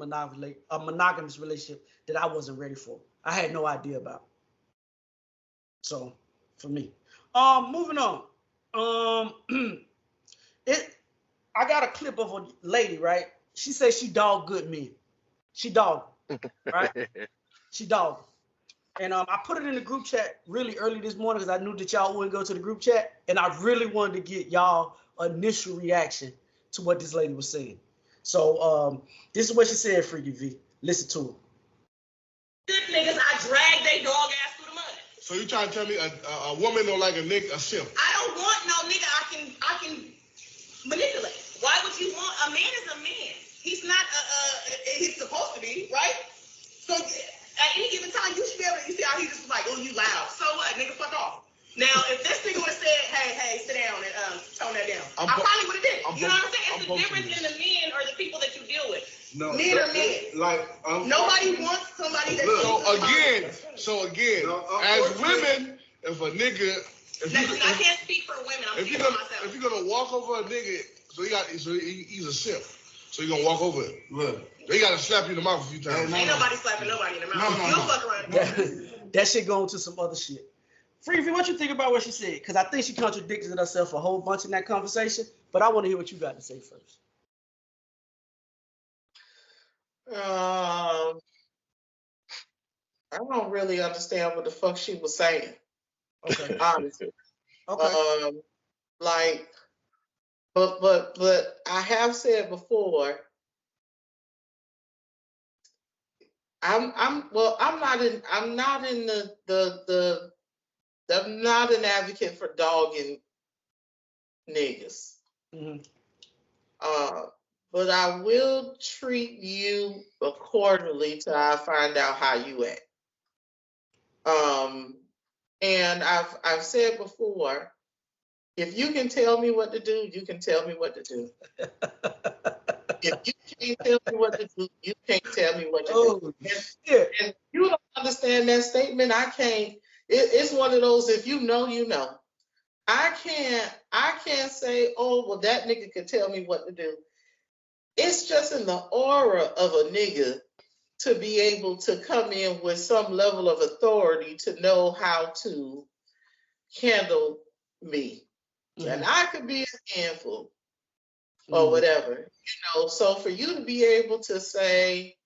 monogamous relationship that I wasn't ready for. I had no idea about. So for me, moving on. I got a clip of a lady, right? She says she dog good men. She dog, right? She dog. And I put it in the group chat really early this morning because I knew that y'all wouldn't go to the group chat, and I really wanted to get y'all initial reaction to what this lady was saying. So this is what she said, Freaky V. Listen to her. Good niggas, I drag they dog ass through the mud. So you trying to tell me a woman don't like a nigga, a simp? I don't want no nigga I can manipulate. Why would you want a man? Is a man. He's not he's supposed to be, right? So at any given time, you should be able to. You see how he just was like, oh, you loud. So what, nigga? Fuck off. Now, if this nigga would have said, hey, sit down and tone that down, I probably would have did it. You know what I'm saying? It's the difference in the men or the people that you deal with. No, men are men. Like nobody wants somebody that. So again, as women, if a nigga, I can't speak for women. I'm speaking for myself. If you're gonna walk over a nigga, he's a simp. So you're gonna walk over him. Look, they gotta slap you in the mouth a few times. Ain't nobody slapping nobody in the mouth. You'll fuck around. That shit going to some other shit. Freevy, what you think about what she said? Because I think she contradicted herself a whole bunch in that conversation, but I want to hear what you got to say first. I don't really understand what the fuck she was saying. Okay. Honestly. Okay. But I have said before, I'm not an advocate for dogging niggas. Mm-hmm. But I will treat you accordingly till I find out how you act. And I've said before, if you can tell me what to do, you can tell me what to do. If you can't tell me what to do, you can't tell me what to do. And you don't understand that statement. I can't. It's one of those, if you know, you know. I can't say, oh, well, that nigga could tell me what to do. It's just in the aura of a nigga to be able to come in with some level of authority to know how to handle me. Mm-hmm. And I could be a handful or whatever, you know. So for you to be able to say,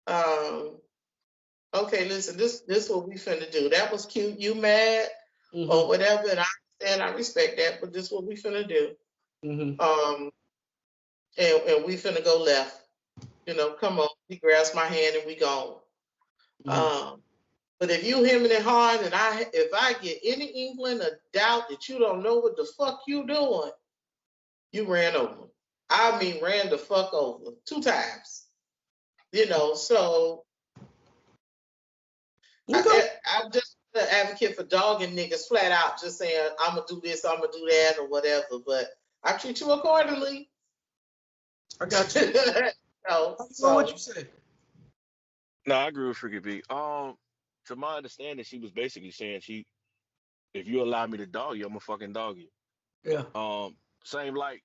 okay, listen, this what we finna do. That was cute. You mad or whatever, and I understand, I respect that, but this what we finna do. And we finna go left. You know, come on. He grabs my hand and we gone. But if you hemming it hard and if I get any inkling of doubt that you don't know what the fuck you doing, you ran over. I mean, ran the fuck over 2 times. You know, so I'm just an advocate for dogging niggas flat out, just saying, I'm going to do this, I'm going to do that, or whatever. But I treat you accordingly. I got you. So what you say? No, I agree with Freaky B. To my understanding, she was basically saying if you allow me to dog you, I'm gonna fucking dog you. Yeah. Same like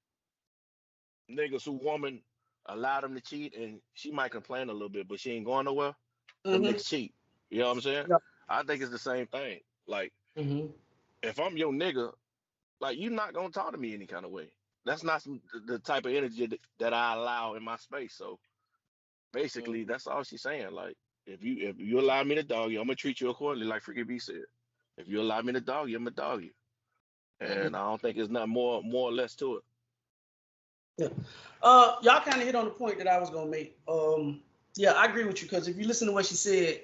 niggas who woman allow them to cheat and she might complain a little bit, but she ain't going nowhere. Them niggas cheat. You know what I'm saying? Yeah. I think it's the same thing. Like if I'm your nigga, like you're not gonna talk to me any kind of way. That's not the type of energy that I allow in my space. So basically, that's all she's saying. Like, if you allow me to dog you, I'm gonna treat you accordingly, like Freaky B said. If you allow me to dog you, I'm gonna dog you. And I don't think there's not more or less to it. Yeah. Y'all kind of hit on the point that I was gonna make. Yeah, I agree with you because if you listen to what she said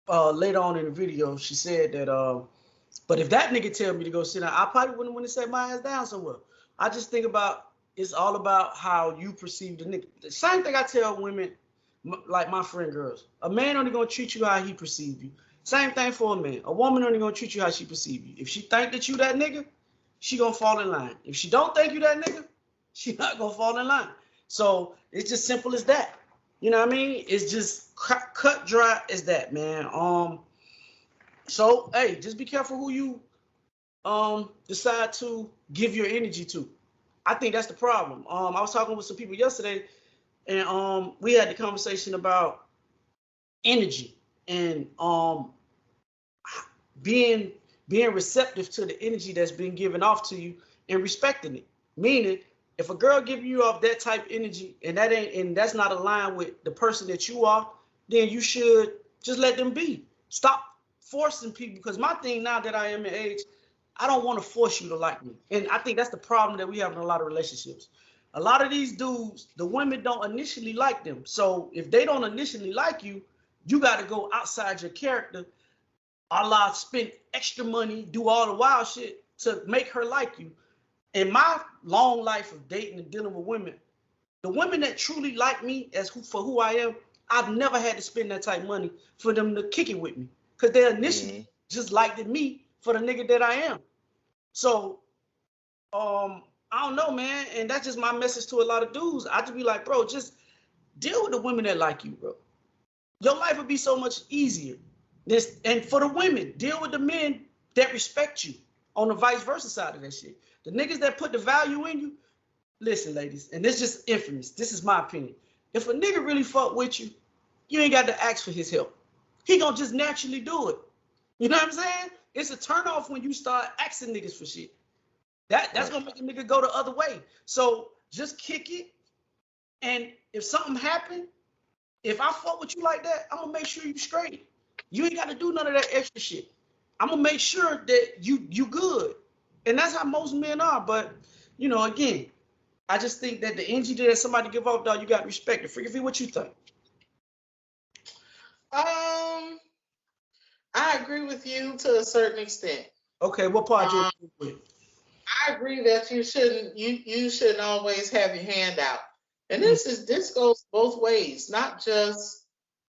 later on in the video, she said that but if that nigga tell me to go sit down, I probably wouldn't want to set my ass down somewhere. I just think about it's all about how you perceive the nigga. The same thing I tell women, like my friend girls. A man only gonna treat you how he perceive you. Same thing for a man. A woman only gonna treat you how she perceive you. If she think that you that nigga, she gonna fall in line. If she don't think you that nigga, she not gonna fall in line. So it's just simple as that. You know what I mean? It's just cut dry as that, man. So hey, just be careful who you decide to give your energy to. I think that's the problem. I was talking with some people yesterday, and we had the conversation about energy and being receptive to the energy that's been given off to you and respecting it. Meaning, if a girl giving you off that type of energy and that's not aligned with the person that you are, then you should just let them be. Stop forcing people. Because my thing now that I am in age, I don't want to force you to like me. And I think that's the problem that we have in a lot of relationships. A lot of these dudes, the women don't initially like them. So if they don't initially like you, you got to go outside your character, a la spend extra money, do all the wild shit to make her like you. In my long life of dating and dealing with women, the women that truly like me for who I am, I've never had to spend that type of money for them to kick it with me. Because they initially just liked me for the nigga that I am. So, I don't know, man. And that's just my message to a lot of dudes. I just be like, bro, just deal with the women that like you, bro. Your life would be so much easier. And for the women, deal with the men that respect you on the vice versa side of that shit. The niggas that put the value in you, listen, ladies, and this is just infamous. This is my opinion. If a nigga really fuck with you, you ain't got to ask for his help. He gonna just naturally do it. You know what I'm saying? It's a turnoff when you start asking niggas for shit. That's gonna make a nigga go the other way. So just kick it. And if something happen, if I fuck with you like that, I'm gonna make sure you straight. You ain't got to do none of that extra shit. I'm gonna make sure that you good. And that's how most men are. But you know, again, I just think that the energy that somebody give off, dog, you got to respect it. Forget what you think. I agree with you to a certain extent. Okay, what part you agree with? I agree that you shouldn't always have your hand out. And this goes both ways, not just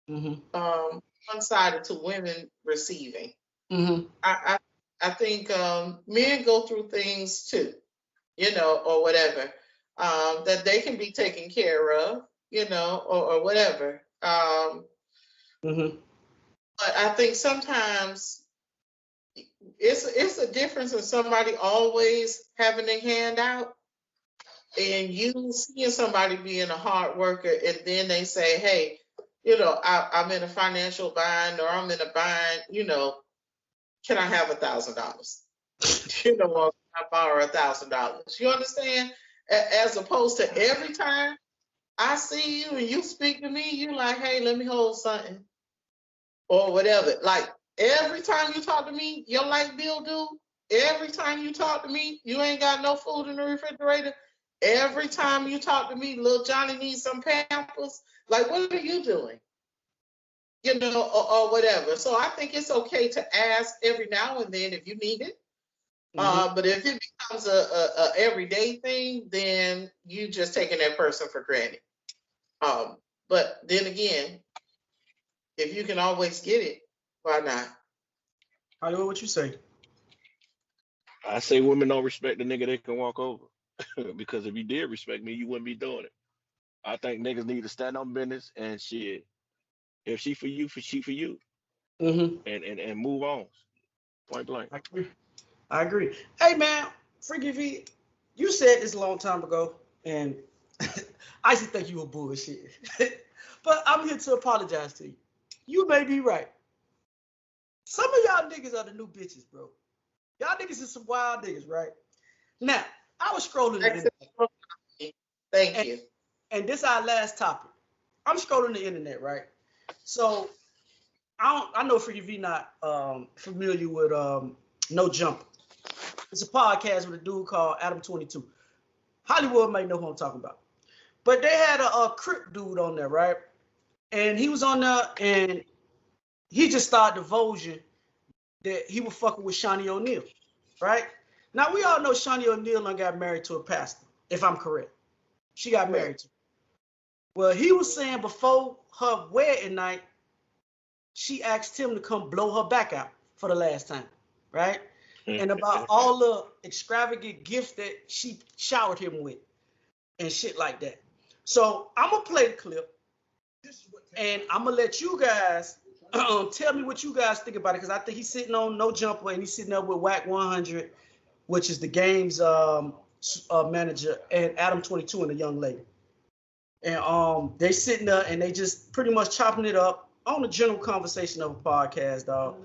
one-sided to women receiving. I think men go through things too, or whatever, that they can be taken care of, or whatever. But I think sometimes it's a difference in somebody always having their hand out and you seeing somebody being a hard worker and then they say, hey, I'm in a financial bind or I'm in a bind, can I have $1,000? Or can I borrow $1,000? You understand? As opposed to every time I see you and you speak to me, you're like, hey, let me hold something or whatever. Like every time you talk to me, your light bill due. Every time you talk to me, you ain't got no food in the refrigerator. Every time you talk to me, little Johnny needs some Pampers. Like, what are you doing? Or whatever. So I think it's okay to ask every now and then if you need it. But if it becomes a everyday thing, then you just taking that person for granted. But then again, if you can always get it, why not? Hollywood, what you say? I say women don't respect the nigga they can walk over. Because if you did respect me, you wouldn't be doing it. I think niggas need to stand on business and shit. If she for you, she for you. And move on. Point blank. I agree. Hey man, Freaky V, you said this a long time ago, and I used to think you were bullshit. But I'm here to apologize to you. You may be right. Some of y'all niggas are the new bitches, bro. Y'all niggas is some wild niggas, right? Now, I was scrolling the internet. Thank you. And this is our last topic. I'm scrolling the internet, right? So I know Freaky V not familiar with No Jumper. It's a podcast with a dude called Adam 22. Hollywood might know who I'm talking about. But they had a Crip dude on there, right? And he was on there and he just started divulging that he was fucking with Shawnee O'Neal, right? Now, we all know Shawnee O'Neal got married to a pastor, if I'm correct. She got married to him. Well, he was saying before her wedding night, she asked him to come blow her back out for the last time, right? And about all the extravagant gifts that she showered him with and shit like that. So I'm going to play the clip and I'm going to let you guys tell me what you guys think about it, because I think he's sitting on No Jumper and he's sitting up with Whack 100, which is the game's manager, and Adam 22 and a young lady. And they sitting there and they just pretty much chopping it up on the general conversation of a podcast, dog.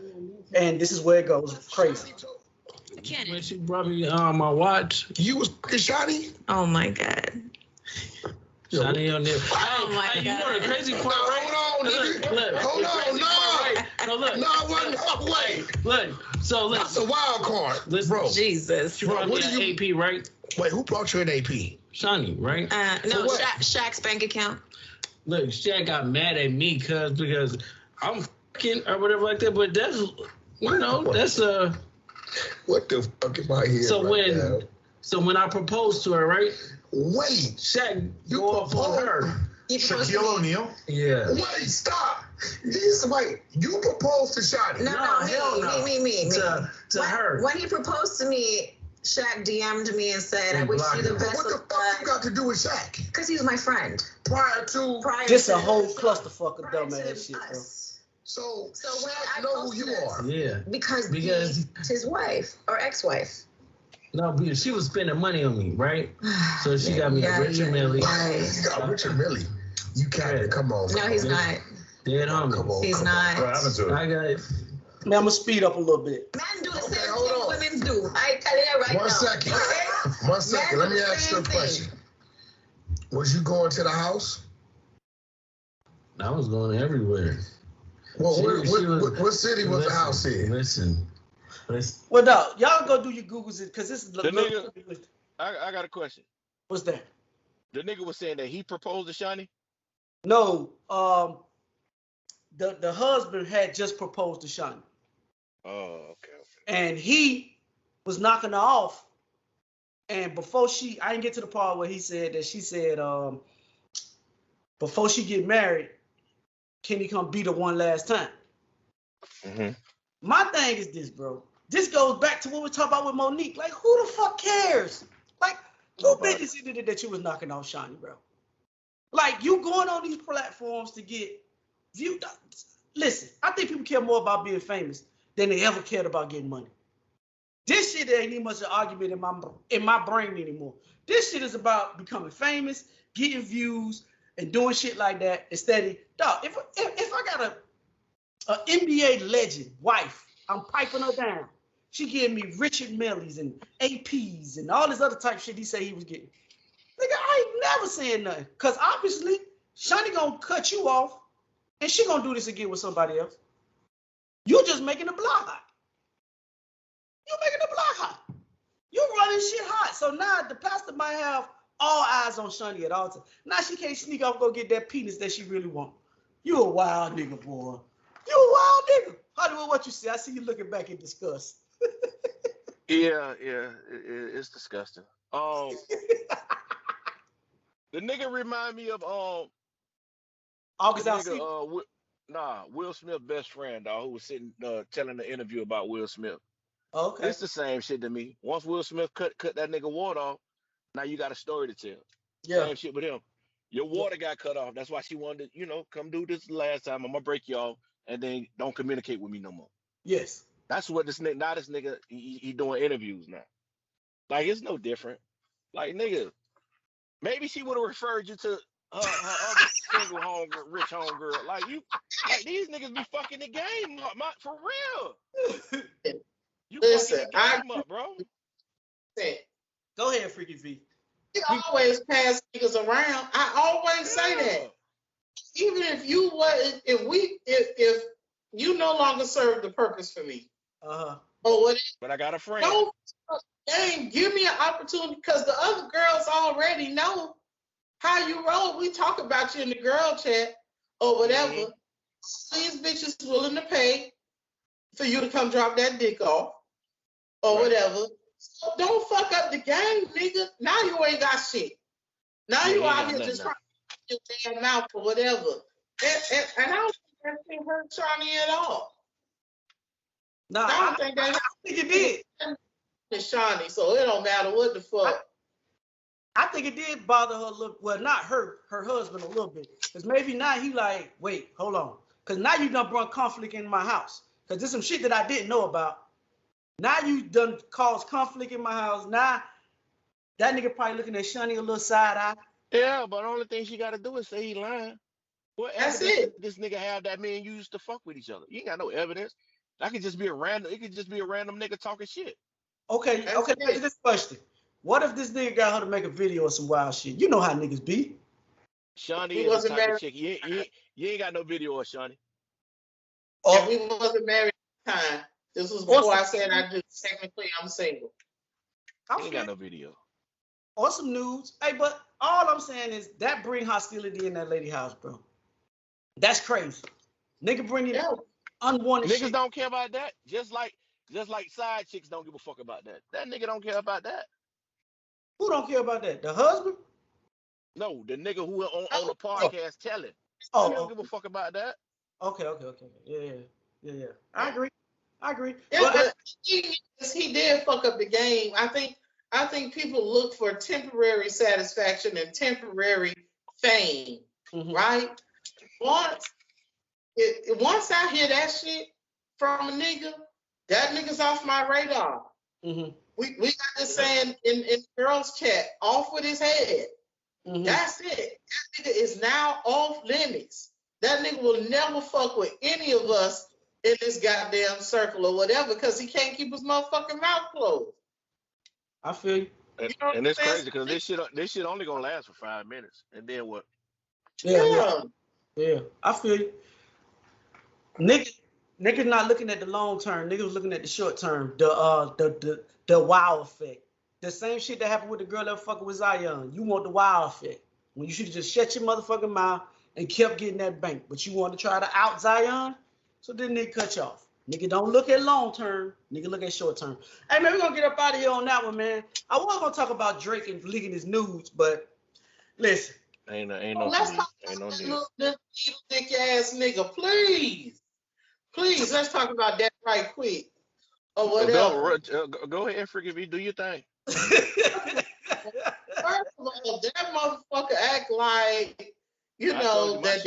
And this is where it goes crazy. When she brought me my watch, You was Shotty? oh my god, Shawty on there. Oh my Hey, you God. know the crazy part, right? Hold on, nigga. Look, Hold the on, crazy no. part, right? No, look. No, I wasn't. No, wait. Look, so That's a listen. wild card, Listen, bro. Jesus. She brought Bro, me what an do you- AP, right? Wait, who brought you an AP? Shawnee, right? No, what? Shaq's bank account. Look, Shaq got mad at me because I'm fucking or whatever like that, but that's, you know, that's What the fuck am I here? so right now? when I proposed to her, right? Wait, Shaq You go off on proposed? her. He proposed to Shaquille me. O'Neal? Yeah. wait, stop. Wait, you proposed to Shotty? No, hell no. me. To her. When he proposed to me, Shaq DM'd me and said, "I And wish blocked you the him. But best what the of fuck you luck." got to do with Shaq? Because he was my friend. Prior to, This a to- whole clusterfuck of prior to dumbass shit, bro. us. so So when Shaq I know who you posted are. Yeah. Because Because- he's his wife or ex-wife. No, because she was spending money on me, right? So she got me a Richard Millie. You got Richard Millie. You can't. Come on. No, he's not. Dead Come homie. on. He's come not. What happened to it? I got Now I'm gonna speed up a little bit. Men do the Okay, same hold thing on. women do. I tell you that right One now. second. Okay? One second. Men Let do me the ask you a same thing. question. Was you going to the house? I was going everywhere. Well, She was- what city was the house in? Listen. Well, no, y'all go do your Googles because this is The nigga- I got a question. What's that? The nigga was saying that he proposed to Shawnee. No, the husband had just proposed to Shawnee, Oh, okay. and he was knocking her off. And before I didn't get to the part where he said that she said, before she get married, can he come beat her one last time? Mm-hmm. My thing is this, bro. This goes back to what we talked about with Monique. Like, who the fuck cares? Like, who business is it that you was knocking off Shawnee, bro? Like, you going on these platforms to get viewed. Listen, I think people care more about being famous than they ever cared about getting money. This shit ain't even much an argument in my brain anymore. This shit is about becoming famous, getting views, and doing shit like that instead of, dog, if I got a NBA legend wife, I'm piping her down. She giving me Richard Millies and APs and all this other type shit he said he was getting. Nigga, I ain't never saying nothing. Because obviously, Shawnee gonna cut you off and she gonna do this again with somebody else. You just making the block hot. You making the block hot. You running shit hot. So now the pastor might have all eyes on Shawnee at all times. Now she can't sneak off and go get that penis that she really want. You a wild nigga, boy. You a wild nigga. Hollywood, what you see? I see you looking back in disgust. Yeah, it's disgusting. The nigga remind me of August the Alsina. nigga, Will Smith's best friend, dog, who was sitting telling the interview about Will Smith. Okay. It's the same shit to me. Once Will Smith cut that nigga water off, now you got a story to tell. Yeah. Same shit with him. Your water got cut off. That's why she wanted to, come do this last time. I'm gonna break you off, and then don't communicate with me no more. Yes. That's what this nigga, he doing interviews now. Like, it's no different. Like, nigga, maybe she would have referred you to her other single rich homegirl. Like, these niggas be fucking the game, for real. You Listen, fucking your game up, bro. Go ahead, Freaky V. You always pass niggas around. I always say that. Even if you was, if you no longer serve the purpose for me, or whatever. But I got a friend. Don't dang, give me an opportunity because the other girls already know how you roll. We talk about you in the girl chat or whatever. These bitches willing to pay for you to come drop that dick off or whatever. So don't fuck up the game, nigga. Now you ain't got shit. Now you out here just trying to get your damn mouth or whatever. And I don't think that thing hurt Shawnee at all. No, I think it did. It's Shawnee, so it don't matter what the fuck. I think it did bother her a little. Well, not her husband a little bit. Because maybe now he like, wait, hold on. Because now you done brought conflict in my house. Because there's some shit that I didn't know about. Now you done caused conflict in my house. Now that nigga probably looking at Shawnee a little side eye. Yeah, but the only thing she got to do is say he lying. What That's evidence it. this nigga have that me and you used to fuck with each other? You ain't got no evidence. That could just be a random. It could just be a random nigga talking shit. Okay. Answer this question. What if this nigga got her to make a video or some wild shit? You know how niggas be. Shawnee is the type of chick. You ain't got no video of Shawnee. And we wasn't married at the time. This was before I said I do. Technically, I'm single. I ain't got no video. Or some nudes. Hey, but all I'm saying is that bring hostility in that lady house, bro. That's crazy. Nigga bringing unwanted Niggas shit. don't care about that. Just like side chicks don't give a fuck about that. That nigga don't care about that. Who don't care about that? The husband? No, the nigga who on the podcast telling. He don't give a fuck about that. Okay. Yeah. I agree. Yeah, but he did fuck up the game. I think people look for temporary satisfaction and temporary fame, right? Once I hear that shit from a nigga, that nigga's off my radar. We got this saying in girls chat, off with his head. That's it. That nigga is now off limits. That nigga will never fuck with any of us in this goddamn circle or whatever because he can't keep his motherfucking mouth closed. I feel you. And it's crazy because this shit only gonna last for 5 minutes. And then what? Yeah. I feel you. Niggas not looking at the long term. Niggas looking at the short term. The wow effect. The same shit that happened with the girl that fucking with Zion. You want the wow effect. When you should have just shut your motherfucking mouth and kept getting that bank. But you want to try to out Zion, so then they cut you off. Nigga don't look at long term. Nigga look at short term. Hey man, we're gonna get up out of here on that one, man. I was gonna talk about Drake and leaking his nudes, but listen. Ain't no let's talk about that little dick ass nigga, please. Please, let's talk about that right quick. Or whatever. Go ahead, Freaky V, do your thing. First of all, that motherfucker act like, you know, that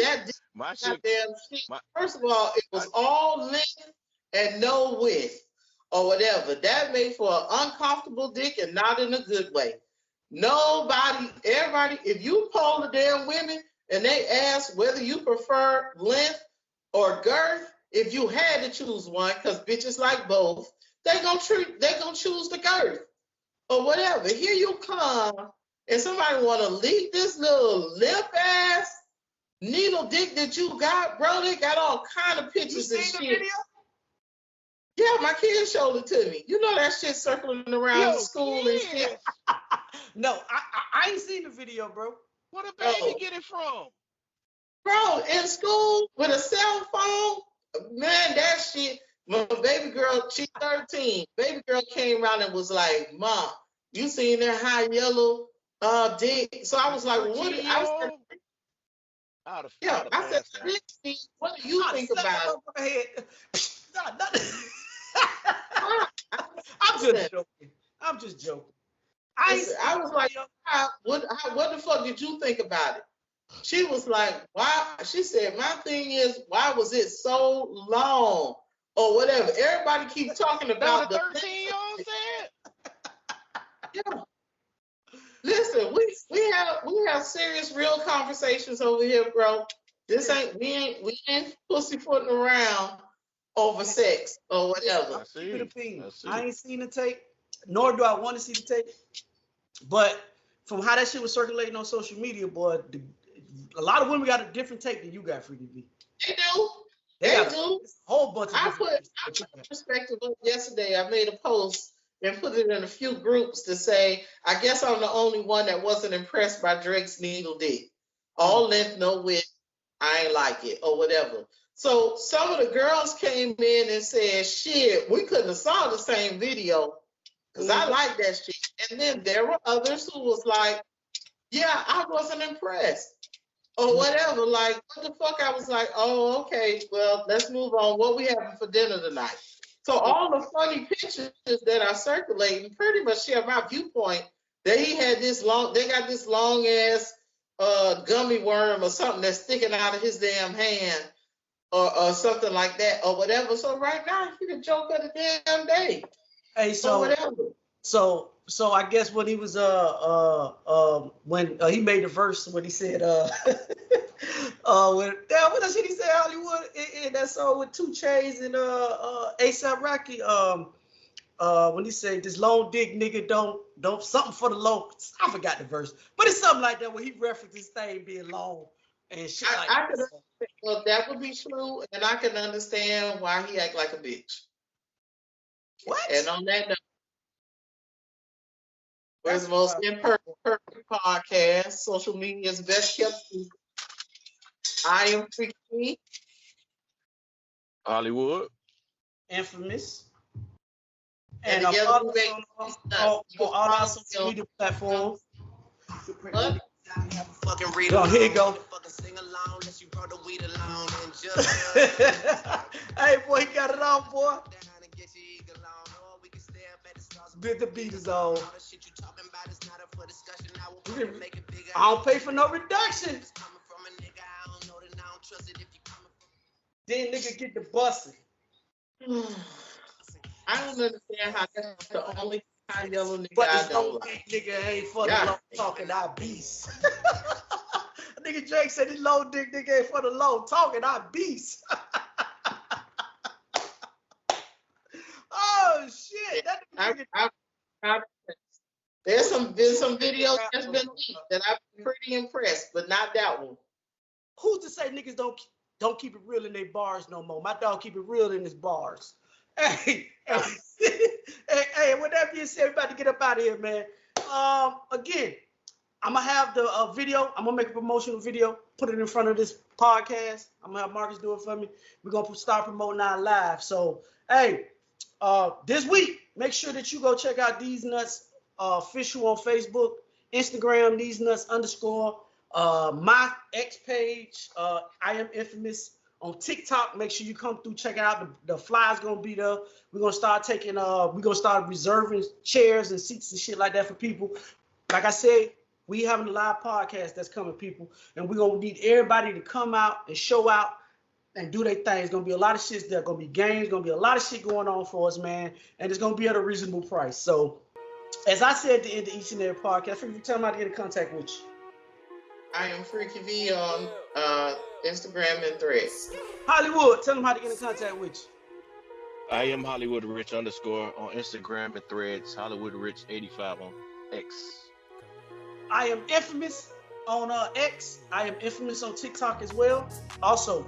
goddamn shit. First of all, it was all length and no width or whatever. That made for an uncomfortable dick and not in a good way. Everybody, if you poll the damn women and they ask whether you prefer length or girth, if you had to choose one, because bitches like both, they gonna choose the girth or whatever. Here you come, and somebody want to leak this little lip ass needle dick that you got, bro. They got all kind of pictures and shit. Video? Yeah, my kids showed it to me. You know that shit circling around the school and shit. No, I ain't seen the video, bro. Where the baby get it from? Bro, in school with a cell phone, man, that shit. My baby girl, she's 13. Baby girl came around and was like, "Mom, you seen that high yellow dick?" So I was like, "What?" I said, "What do you think about it?" I'm just joking. I was like, what the fuck did you think about it? She was like, why? She said, my thing is, why was it so long? Or whatever. Everybody keeps talking about the 13-year-old said. Yeah. Listen, we have serious, real conversations over here, bro. We ain't pussyfooting around over sex or whatever. I ain't seen the tape, nor do I want to see the tape. But from how that shit was circulating on social media, boy, a lot of women got a different take than you got, Freaky V. They do. They do. A whole bunch of I put perspective up yesterday. I made a post and put it in a few groups to say, I guess I'm the only one that wasn't impressed by Drake's needle dick. All length, no width. I ain't like it or whatever. So some of the girls came in and said, shit, we couldn't have saw the same video because I like that shit. And then there were others who was like, yeah, I wasn't impressed or whatever. Like, what the fuck? I was like, oh, okay, well, let's move on. What we having for dinner tonight? So all the funny pictures that are circulating pretty much share my viewpoint that he had this long, they got this long ass gummy worm or something that's sticking out of his damn hand or something like that or whatever. So right now he can joke of the damn day. Hey, so whatever. So I guess when he was when he made the verse when he said what else did he say, Hollywood in that song with 2 Chainz and A$AP Rocky when he said this long dick nigga don't something for the low, I forgot the verse, but it's something like that where he referenced this thing being long and shit like that. Well, that would be true, and I can understand why he act like a bitch. What? And on that note, where's the most imperfect podcast, social media's best kept secret. I am Freaky Hollywood. Infamous. And follow us on all our social media platforms. Here you go. Hey, boy, you got it on, boy. The beat is on. I don't pay for no reduction. Then nigga get the busting. I don't understand how that's the only kind yellow nigga but I don't no like. Nigga ain't for the low talking, I beast. Nigga Drake said this low dick nigga ain't for the low talking, I beast. Oh shit! There's been some videos that's been leaked that I've been pretty impressed, but not that one. Who's to say niggas don't keep it real in their bars no more? My dog keep it real in his bars. Hey, with that being said, we about to get up out of here, man. Again, I'm gonna have the video. I'm gonna make a promotional video, put it in front of this podcast. I'm gonna have Marcus do it for me. We're gonna start promoting our live. So, hey, this week, make sure that you go check out Theze Nutz official on Facebook, Instagram, Theze Nutz _ my X page. I am infamous. On TikTok, make sure you come through, check it out. The fly's gonna be there. We're gonna start taking we're gonna start reserving chairs and seats and shit like that for people. Like I said, we having a live podcast that's coming, people, and we're gonna need everybody to come out and show out and do their thing. It's gonna be a lot of shit there, gonna be games, gonna be a lot of shit going on for us, man, and it's gonna be at a reasonable price. So, as I said at the end of each and every podcast, if you tell them how to get in contact with you. I am Freaky V on Instagram and Threads. Hollywood, tell them how to get in contact with you. I am Hollywood Rich _ on Instagram and Threads. Hollywood Rich 85 on X. I am infamous on X. I am infamous on TikTok as well. Also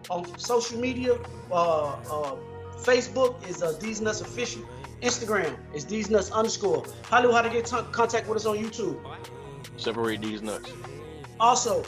on social media, Facebook is Theze Nutz official. Instagram is Theze Nutz _ Hollywood, how to get in contact with us on YouTube. Separate Theze Nutz. Also,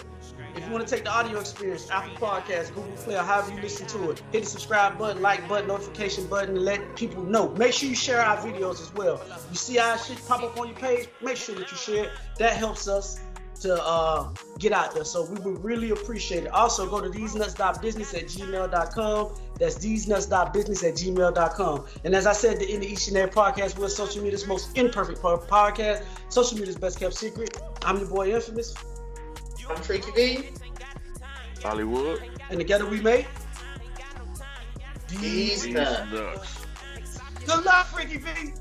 if you want to take the audio experience, Apple Podcasts, Google Play, or however you listen to it, hit the subscribe button, like button, notification button, and let people know. Make sure you share our videos as well. You see our shit pop up on your page, make sure that you share it. That helps us to get out there. So we would really appreciate it. Also, go to thezenutz.business@gmail.com. That's thezenutz.business@gmail.com. And as I said at the end of each and every podcast, we're social media's most imperfect podcast, social media's best kept secret. I'm your boy Infamous. I'm Freaky V. Hollywood. And together we make Theze Nutz. Good luck, Freaky V.